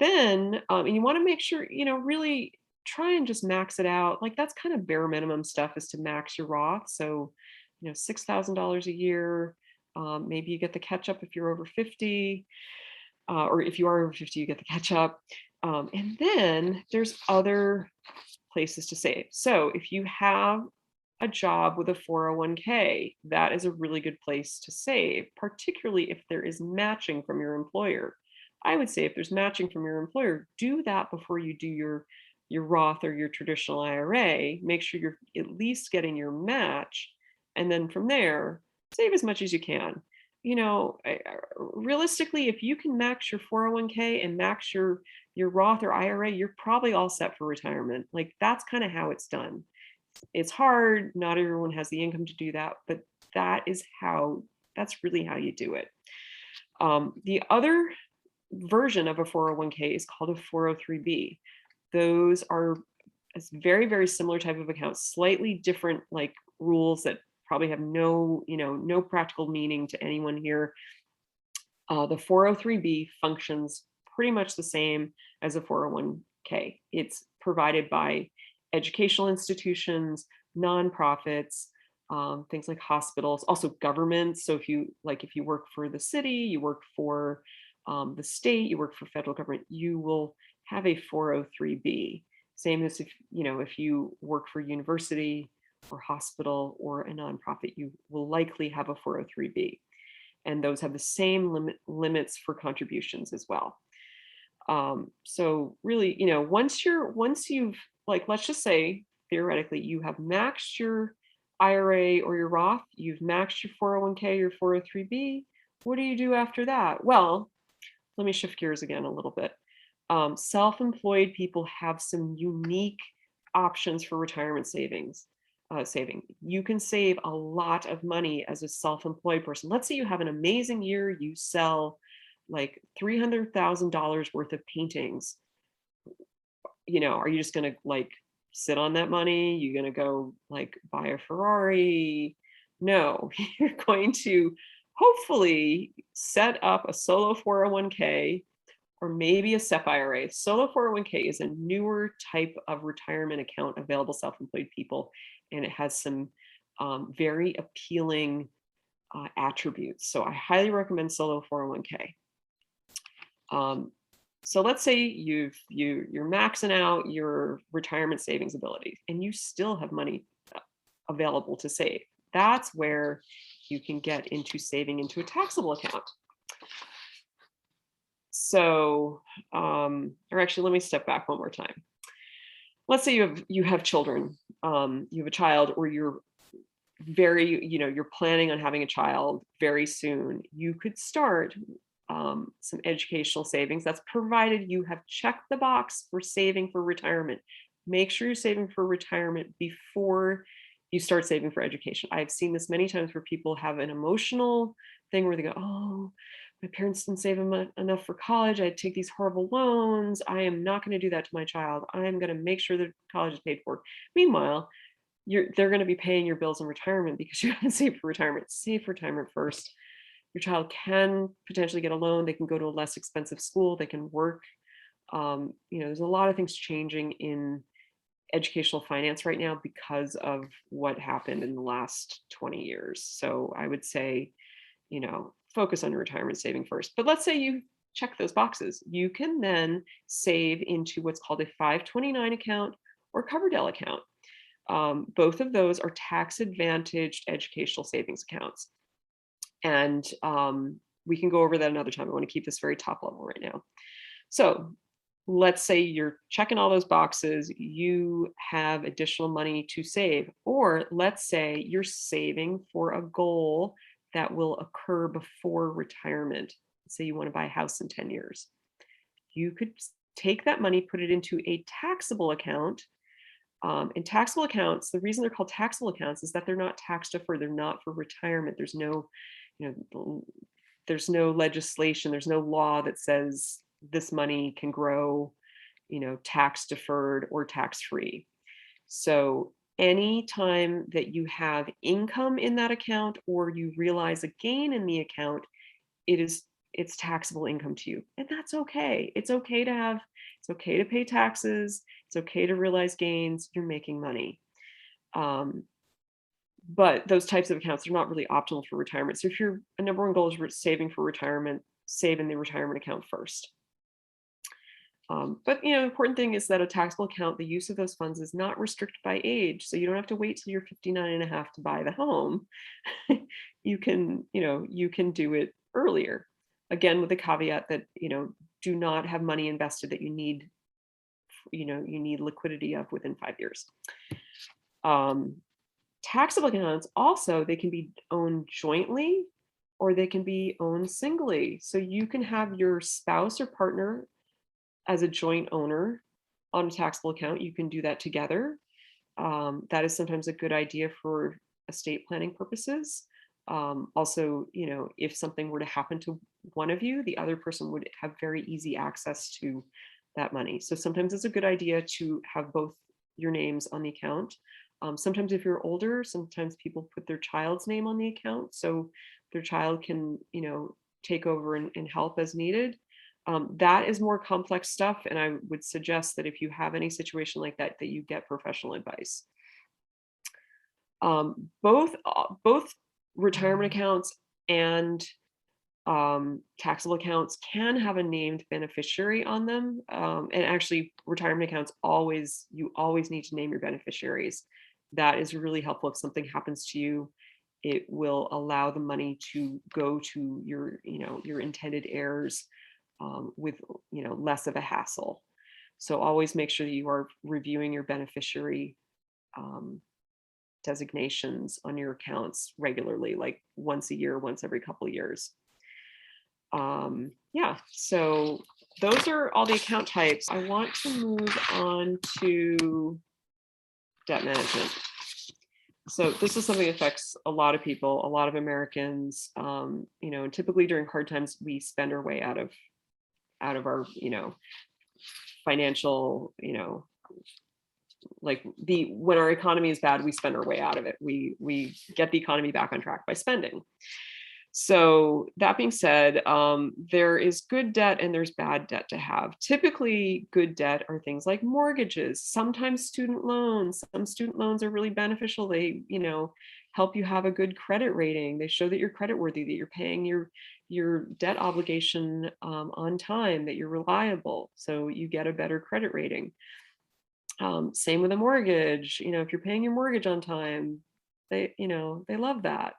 Then and you want to make sure, really try and just max it out. Like that's kind of bare minimum stuff, is to max your Roth. So, $6,000 a year. Maybe you get the catch up if you're over 50, or if you are over 50, you get the catch up. And then there's other places to save. So if you have a job with a 401k, that is a really good place to save, particularly if there is matching from your employer. I would say if there's matching from your employer, do that before you do your Roth or your traditional IRA. Make sure you're at least getting your match. And then from there, save as much as you can. Realistically, if you can max your 401k and max your Roth or IRA, you're probably all set for retirement. Like that's kind of how it's done. It's hard. Not everyone has the income to do that, but that's really how you do it. The other version of a 401k is called a 403b. Those are a very, very similar type of account, slightly different like rules that probably have no practical meaning to anyone here. The 403b functions pretty much the same as a 401k. It's provided by educational institutions, nonprofits, things like hospitals, also governments. So if you work for the city, you work for the state, you work for federal government, you will have a 403b. Same as if you work for university or hospital or a nonprofit, you will likely have a 403b. And those have the same limits for contributions as well. So really, once you've, like, let's just say theoretically you have maxed your IRA or your Roth, you've maxed your 401k, your 403b, what do you do after that? Well, let me shift gears again a little bit. Self-employed people have some unique options for retirement saving. You can save a lot of money as a self-employed person. Let's say you have an amazing year, you sell like $300,000 worth of paintings. Are you just going to like sit on that money? You're going to go like buy a Ferrari? No, you're going to hopefully set up a solo 401k or maybe a SEP IRA. Solo 401k is a newer type of retirement account available to self-employed people, and it has some very appealing attributes. So I highly recommend solo 401k. So let's say you're maxing out your retirement savings ability and you still have money available to save. That's where you can get into saving into a taxable account. So, or actually, let me step back one more time. Let's say you have children, you have a child, or you're planning on having a child very soon. You could start some educational savings. That's provided you have checked the box for saving for retirement. Make sure you're saving for retirement before you start saving for education. I've seen this many times where people have an emotional thing where they go, oh, my parents didn't save enough for college. I take these horrible loans. I am not going to do that to my child. I am going to make sure that college is paid for. Meanwhile, they're going to be paying your bills in retirement because you haven't saved for retirement. Save for retirement first. Your child can potentially get a loan. They can go to a less expensive school. They can work. There's a lot of things changing in educational finance right now because of what happened in the last 20 years. So I would say, focus on your retirement saving first. But let's say you check those boxes. You can then save into what's called a 529 account or Coverdell account. Both of those are tax advantaged educational savings accounts. And we can go over that another time. I want to keep this very top level right now. So let's say you're checking all those boxes, you have additional money to save, or let's say you're saving for a goal that will occur before retirement. Say you want to buy a house in 10 years. You could take that money, put it into a taxable account. And taxable accounts, the reason they're called taxable accounts is that they're not tax deferred. They're not for retirement. There's no, there's no legislation. There's no law that says this money can grow, tax deferred or tax free. So anytime that you have income in that account or you realize a gain in the account, it's taxable income to you. And that's okay. It's okay to pay taxes. It's okay to realize gains. You're making money. But those types of accounts are not really optimal for retirement. So if your number one goal is saving for retirement, save in the retirement account first. But the important thing is that a taxable account, the use of those funds is not restricted by age. So you don't have to wait till you're 59 and a half to buy the home. You can do it earlier. Again, with the caveat that, do not have money invested that you need liquidity of within 5 years. Taxable accounts also, they can be owned jointly or they can be owned singly. So you can have your spouse or partner as a joint owner on a taxable account. You can do that together. That is sometimes a good idea for estate planning purposes. Also, if something were to happen to one of you, the other person would have very easy access to that money. So sometimes it's a good idea to have both your names on the account. Sometimes if you're older, sometimes people put their child's name on the account so their child can, take over and help as needed. That is more complex stuff. And I would suggest that if you have any situation like that, that you get professional advice. Both retirement accounts and taxable accounts can have a named beneficiary on them. And actually retirement accounts, you always need to name your beneficiaries. That is really helpful. If something happens to you, it will allow the money to go to your intended heirs with less of a hassle. So always make sure that you are reviewing your beneficiary designations on your accounts regularly, like once a year, once every couple of years. Yeah, so those are all the account types. I want to move on to debt management. So this is something that affects a lot of people, a lot of Americans. Typically during hard times, we spend our way out of our, financial, when our economy is bad, we spend our way out of it. We get the economy back on track by spending. So that being said, there is good debt and there's bad debt to have. Typically, good debt are things like mortgages, sometimes student loans. Some student loans are really beneficial. They, help you have a good credit rating. They show that you're creditworthy, that you're paying your debt obligation on time, that you're reliable. So you get a better credit rating. Same with a mortgage. If you're paying your mortgage on time, they love that.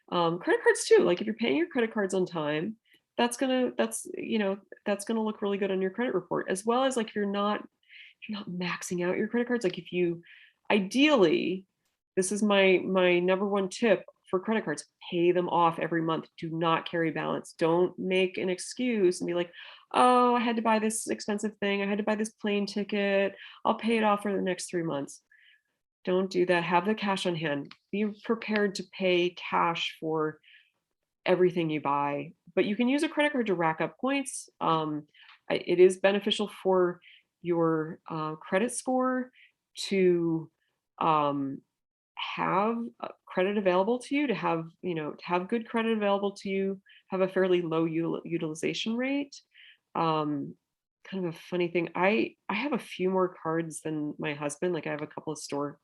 Credit cards too. Like if you're paying your credit cards on time, that's gonna look really good on your credit report, as well as like if you're not maxing out your credit cards. Like if you, ideally, this is my number one tip for credit cards: pay them off every month. Do not carry balance. Don't make an excuse and be like, oh, I had to buy this expensive thing. I had to buy this plane ticket. I'll pay it off for the next 3 months. Don't do that. Have the cash on hand. Be prepared to pay cash for everything you buy, but you can use a credit card to rack up points. It is beneficial for your credit score to have credit available to you, to have good credit available to you, have a fairly low utilization rate. Kind of a funny thing, I have a few more cards than my husband. Like I have a couple of store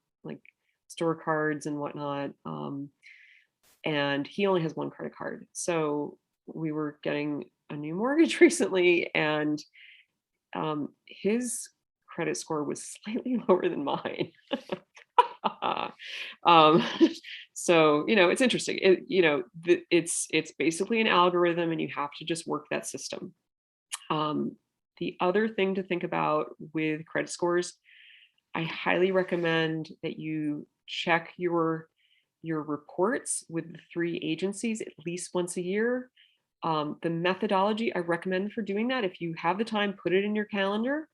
cards and whatnot. And he only has one credit card. So we were getting a new mortgage recently, and his credit score was slightly lower than mine. um, so, it's interesting. It's basically an algorithm, and you have to just work that system. Um, the other thing to think about with credit scores, I highly recommend that you check your reports with the three agencies at least once a year. The methodology I recommend for doing that, if you have the time, put it in your calendar.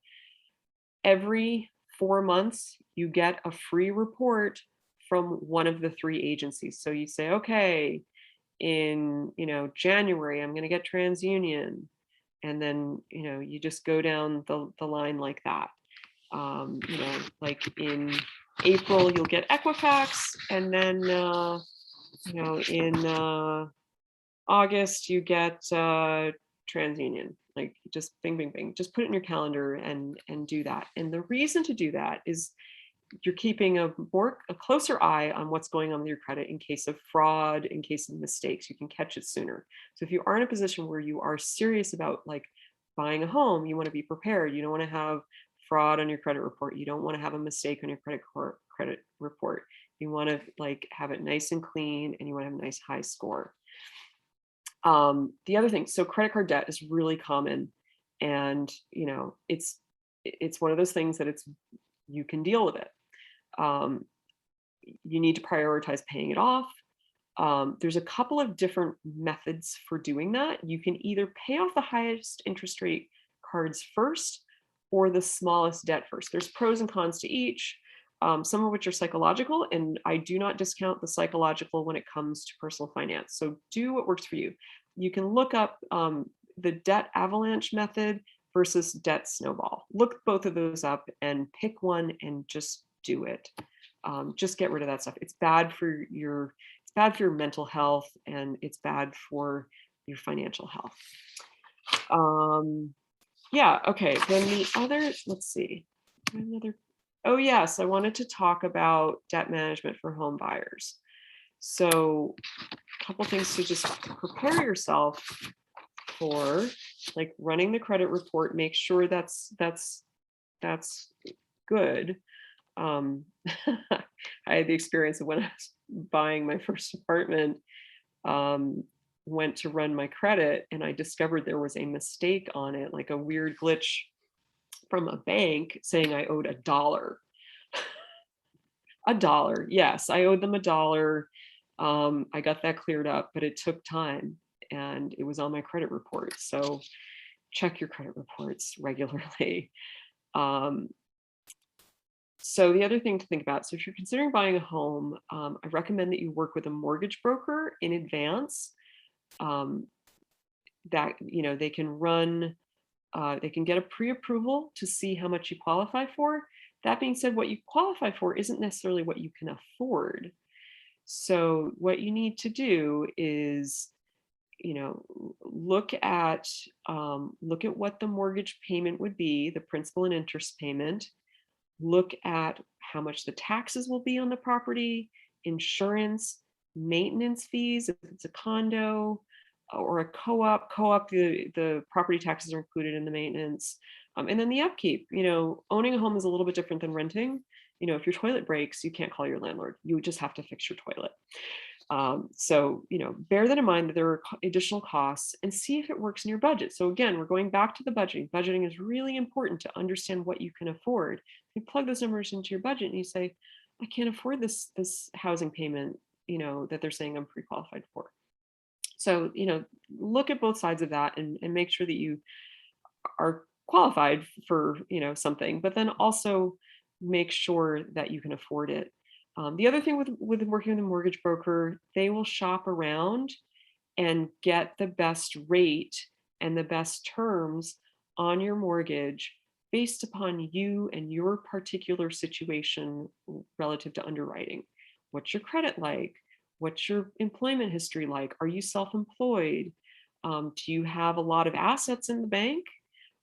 Every 4 months, you get a free report from one of the three agencies. So you say, okay, in January, I'm going to get TransUnion, and then you just go down the line like that. Like in April, you'll get Equifax, and then in August, you get TransUnion. Like, just bing, bing, bing. Just put it in your calendar and do that. And the reason to do that is you're keeping a closer eye on what's going on with your credit in case of fraud, in case of mistakes. You can catch it sooner. So if you are in a position where you are serious about like buying a home, you want to be prepared. You don't want to have fraud on your credit report. You don't want to have a mistake on your credit report. You want to like have it nice and clean, and you want to have a nice high score. The other thing, so credit card debt is really common, and it's one of those things that you can deal with it. You need to prioritize paying it off. There's a couple of different methods for doing that. You can either pay off the highest interest rate cards first or the smallest debt first. There's pros and cons to each, some of which are psychological, and I do not discount the psychological when it comes to personal finance. So do what works for you. You can look up the debt avalanche method versus debt snowball. Look both of those up and pick one and just do it. Just get rid of that stuff. It's bad for your mental health, and it's bad for your financial health. Yeah, okay. Then the other, let's see. Oh yes, I wanted to talk about debt management for home buyers. So a couple things to just prepare yourself for, like running the credit report. Make sure that's good. I had the experience of when I was buying my first apartment, went to run my credit, and I discovered there was a mistake on it, like a weird glitch from a bank saying I owed $1. $1. Yes, I owed them $1. I got that cleared up, but it took time, and it was on my credit report. So check your credit reports regularly. So the other thing to think about, so if you're considering buying a home, I recommend that you work with a mortgage broker in advance. That they can run, they can get a pre-approval to see how much you qualify for. That being said, what you qualify for isn't necessarily what you can afford. So what you need to do is, look at what the mortgage payment would be, the principal and interest payment. Look at how much the taxes will be on the property, insurance, maintenance fees if it's a condo or a co-op, the property taxes are included in the maintenance. And then the upkeep. Owning a home is a little bit different than renting. If your toilet breaks, you can't call your landlord. You just have to fix your toilet. So bear that in mind, that there are additional costs, and see if it works in your budget. So again, we're going back to the budgeting. Budgeting is really important to understand what you can afford. You plug those numbers into your budget and you say, I can't afford this housing payment, that they're saying I'm pre-qualified for. So, look at both sides of that, and make sure that you are qualified for, something, but then also make sure that you can afford it. The other thing with working with a mortgage broker, they will shop around and get the best rate and the best terms on your mortgage based upon you and your particular situation relative to underwriting. What's your credit like? What's your employment history like? Are you self-employed? Do you have a lot of assets in the bank?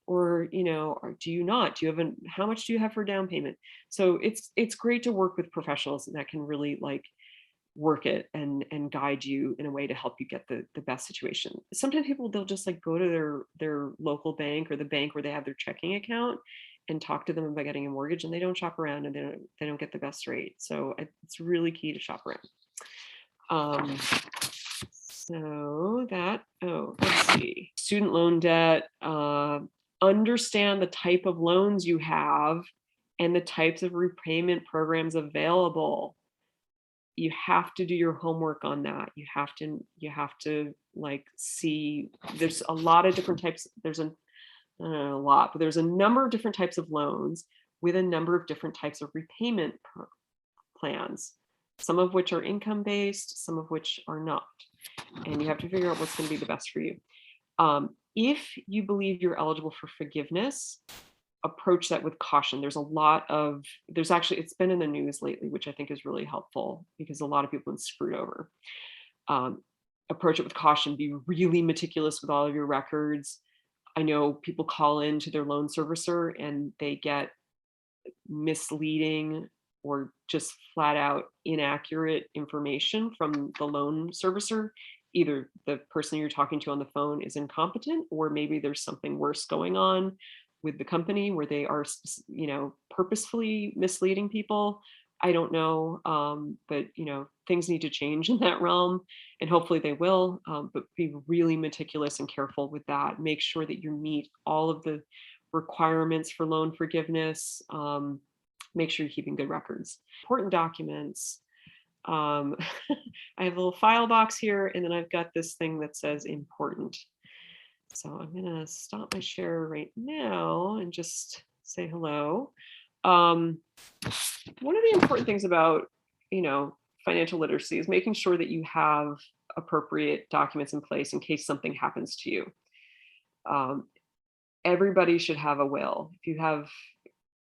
Or or do you not? Do you have how much do you have for down payment? So it's great to work with professionals that can really like work it and guide you in a way to help you get the best situation. Sometimes people, they'll just like go to their local bank or the bank where they have their checking account, and talk to them about getting a mortgage, and they don't shop around, and they don't get the best rate. So it's really key to shop around. So that, let's see, student loan debt, understand the type of loans you have and the types of repayment programs available. You have to do your homework on that. You have to like see, there's a lot of different types. There's a lot, but there's a number of different types of loans with a number of different types of repayment plans, some of which are income based, some of which are not. And you have to figure out what's going to be the best for you. If you believe you're eligible for forgiveness, approach that with caution. There's actually, it's been in the news lately, which I think is really helpful because a lot of people have been screwed over. Approach it with caution, be really meticulous with all of your records. I know people call in to their loan servicer and they get misleading or just flat out inaccurate information from the loan servicer. Either the person you're talking to on the phone is incompetent, or maybe there's something worse going on with the company where they are, purposefully misleading people. I don't know, but things need to change in that realm, and hopefully they will. But be really meticulous and careful with that. Make sure that you meet all of the requirements for loan forgiveness. Make sure you're keeping good records. Important documents. I have a little file box here, and then I've got this thing that says important. So I'm going to stop my share right now and just say hello. One of the important things about, financial literacy is making sure that you have appropriate documents in place in case something happens to you. Everybody should have a will. If you have,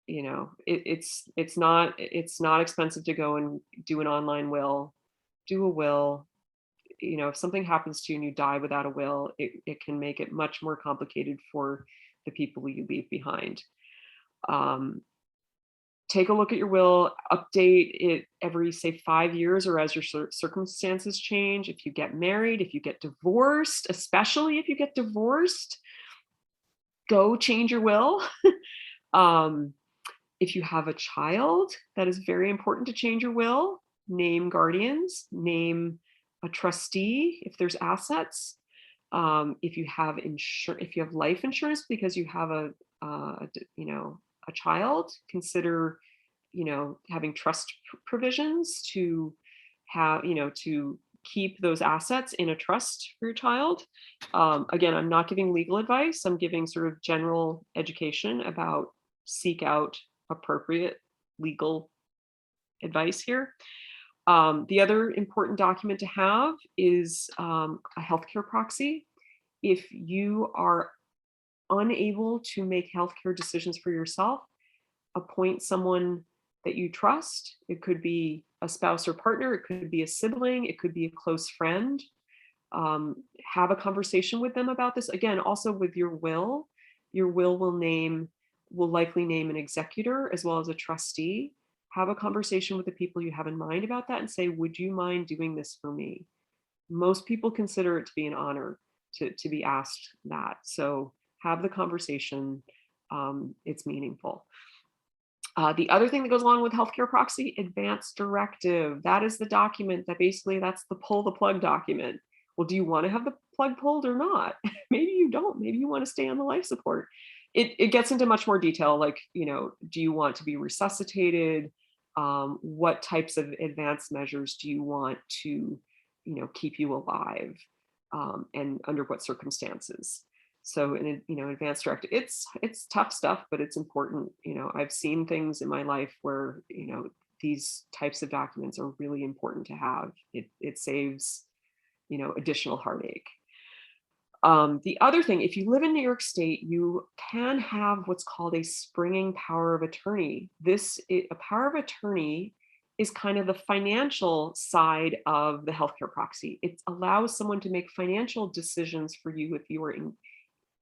it's not expensive to go and do an online will. Do a will. If something happens to you and you die without a will, it can make it much more complicated for the people you leave behind. Take a look at your will, update it every, say, 5 years, or as your circumstances change. If you get married, if you get divorced, especially if you get divorced, go change your will. If you have a child, that is very important to change your will. Name guardians, name a trustee if there's assets. If you have life insurance because you have a child, consider having trust provisions to have to keep those assets in a trust for your child. Again, I'm not giving legal advice. I'm giving sort of general education about seek out appropriate legal advice here. The other important document to have is a healthcare proxy. If you are unable to make healthcare decisions for yourself, appoint someone that you trust. It could be a spouse or partner, it could be a sibling, it could be a close friend. Have a conversation with them about this. Again, also with your will will likely name an executor as well as a trustee. Have a conversation with the people you have in mind about that and say, would you mind doing this for me? Most people consider it to be an honor to be asked that. So have the conversation. It's meaningful. The other thing that goes along with healthcare proxy, advance directive. That is the document that basically, that's the pull the plug document. Well, do you want to have the plug pulled or not? Maybe you don't. Maybe you want to stay on the life support. It gets into much more detail, like, do you want to be resuscitated? What types of advanced measures do you want to, keep you alive? And under what circumstances? So in advanced directive, it's tough stuff, but it's important. I've seen things in my life where, these types of documents are really important to have. It saves, additional heartache. The other thing, if you live in New York State, you can have what's called a springing power of attorney. A power of attorney is kind of the financial side of the healthcare proxy. It allows someone to make financial decisions for you if you are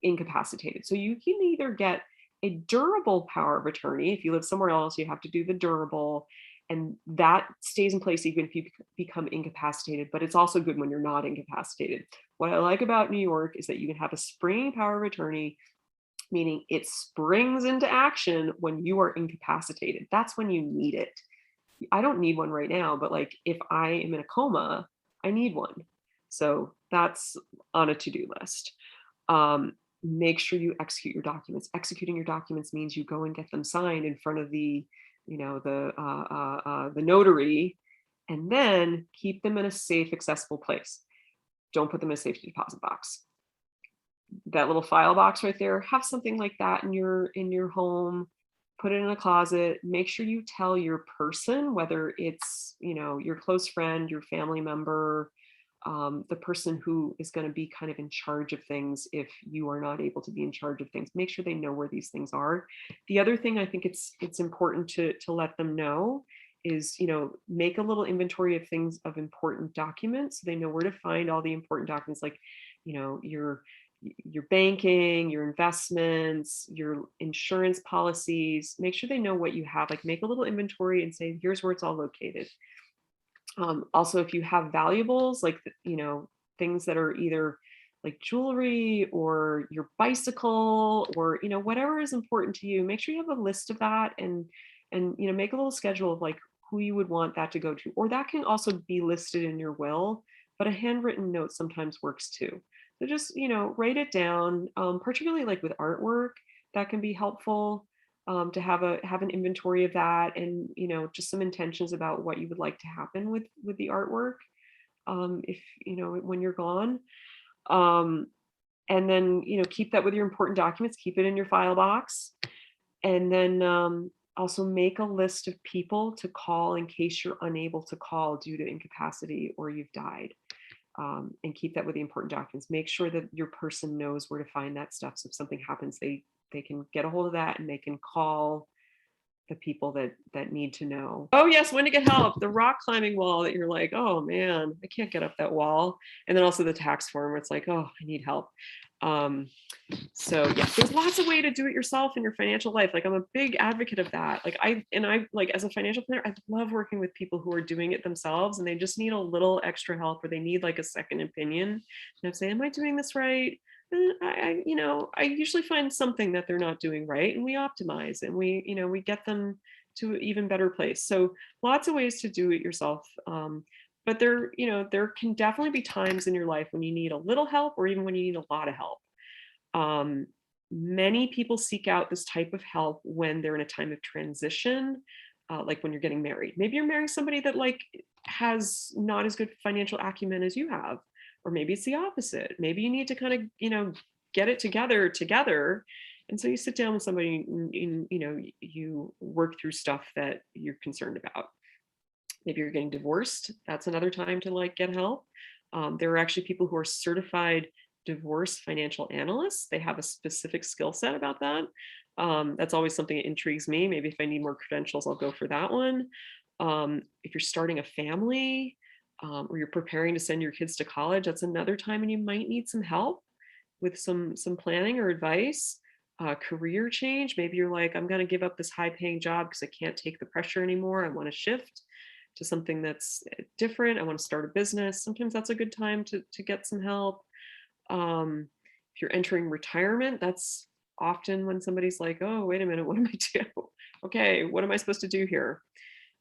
incapacitated. So you can either get a durable power of attorney. If you live somewhere else, you have to do the durable, and that stays in place even if you become incapacitated, but it's also good when you're not incapacitated. What I like about New York is that you can have a springing power of attorney meaning it springs into action when you are incapacitated. That's when you need it. I don't need one right now, but like if I am in a coma, I need one. So that's on a to-do list. Um, Make sure you execute your documents. Executing your documents means you go and get them signed in front of the, the notary, and then keep them in a safe, accessible place. Don't put them in a safety deposit box. That little file box right there, have something like that in your home. Put it in a closet. Make sure you tell your person, whether it's your close friend, your family member, the person who is going to be kind of in charge of things if you are not able to be in charge of things. Make sure they know where these things are. The other thing I think it's important to let them know is, make a little inventory of things, of important documents, so they know where to find all the important documents, like your banking, your investments, your insurance policies. Make sure they know what you have. Like, make a little inventory and say, here's where it's all located. Also, if you have valuables, like, things that are either like jewelry or your bicycle, or, whatever is important to you, make sure you have a list of that, and make a little schedule of like who you would want that to go to. Or that can also be listed in your will, but a handwritten note sometimes works too. So just, write it down, particularly like with artwork, that can be helpful, to have an inventory of that, and, just some intentions about what you would like to happen with the artwork, if, when you're gone. Um, and then, keep that with your important documents, keep it in your file box. And then, also make a list of people to call in case you're unable to call due to incapacity or you've died. And keep that with the important documents. Make sure that your person knows where to find that stuff. So if something happens, they can get a hold of that, and they can call the people that need to know. Oh yes, when to get help. The rock climbing wall that you're like, oh man, I can't get up that wall. And then also the tax form where it's like, oh, I need help. So yeah, there's lots of way to do it yourself in your financial life. Like, I'm a big advocate of that. Like, I like, as a financial planner, I love working with people who are doing it themselves and they just need a little extra help, or they need like a second opinion. And I'm saying, am I doing this right? And I usually find something that they're not doing right, and we optimize, and we get them to an even better place. So lots of ways to do it yourself. But there can definitely be times in your life when you need a little help, or even when you need a lot of help. Many people seek out this type of help when they're in a time of transition, like when you're getting married. Maybe you're marrying somebody that like has not as good financial acumen as you have, or maybe it's the opposite. Maybe you need to kind of, get it together. And so you sit down with somebody and, you work through stuff that you're concerned about. Maybe you're getting divorced. That's another time to like get help. There are actually people who are certified divorce financial analysts. They have a specific skill set about that. That's always something that intrigues me. Maybe if I need more credentials, I'll go for that one. If you're starting a family, or you're preparing to send your kids to college, that's another time when you might need some help with some planning or advice. Career change. Maybe you're like, I'm going to give up this high paying job because I can't take the pressure anymore. I want to shift to something that's different. I want to start a business. Sometimes that's a good time to get some help. If you're entering retirement, that's often when somebody's like, oh, wait a minute, what am I doing? Okay, what am I supposed to do here?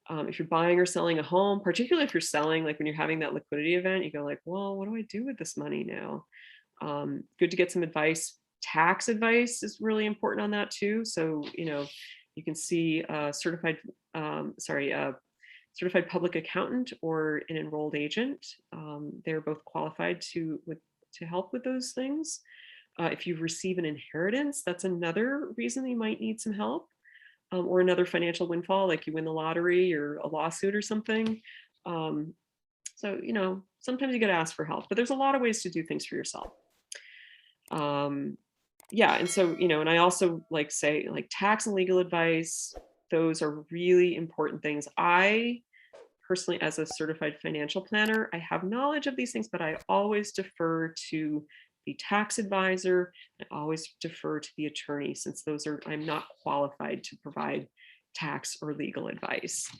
If you're buying or selling a home, particularly if you're selling, like when you're having that liquidity event, you go like, well, what do I do with this money now? Good to get some advice. Tax advice is really important on that too. So, you can see a certified public accountant or an enrolled agent. They're both qualified to help with those things. If you receive an inheritance, that's another reason you might need some help, or another financial windfall, like you win the lottery or a lawsuit or something. So, sometimes you got to ask for help, but there's a lot of ways to do things for yourself. Yeah. And so, and I also say tax and legal advice, those are really important things. I personally, as a certified financial planner, I have knowledge of these things, but I always defer to the tax advisor. I always defer to the attorney, since I'm not qualified to provide tax or legal advice.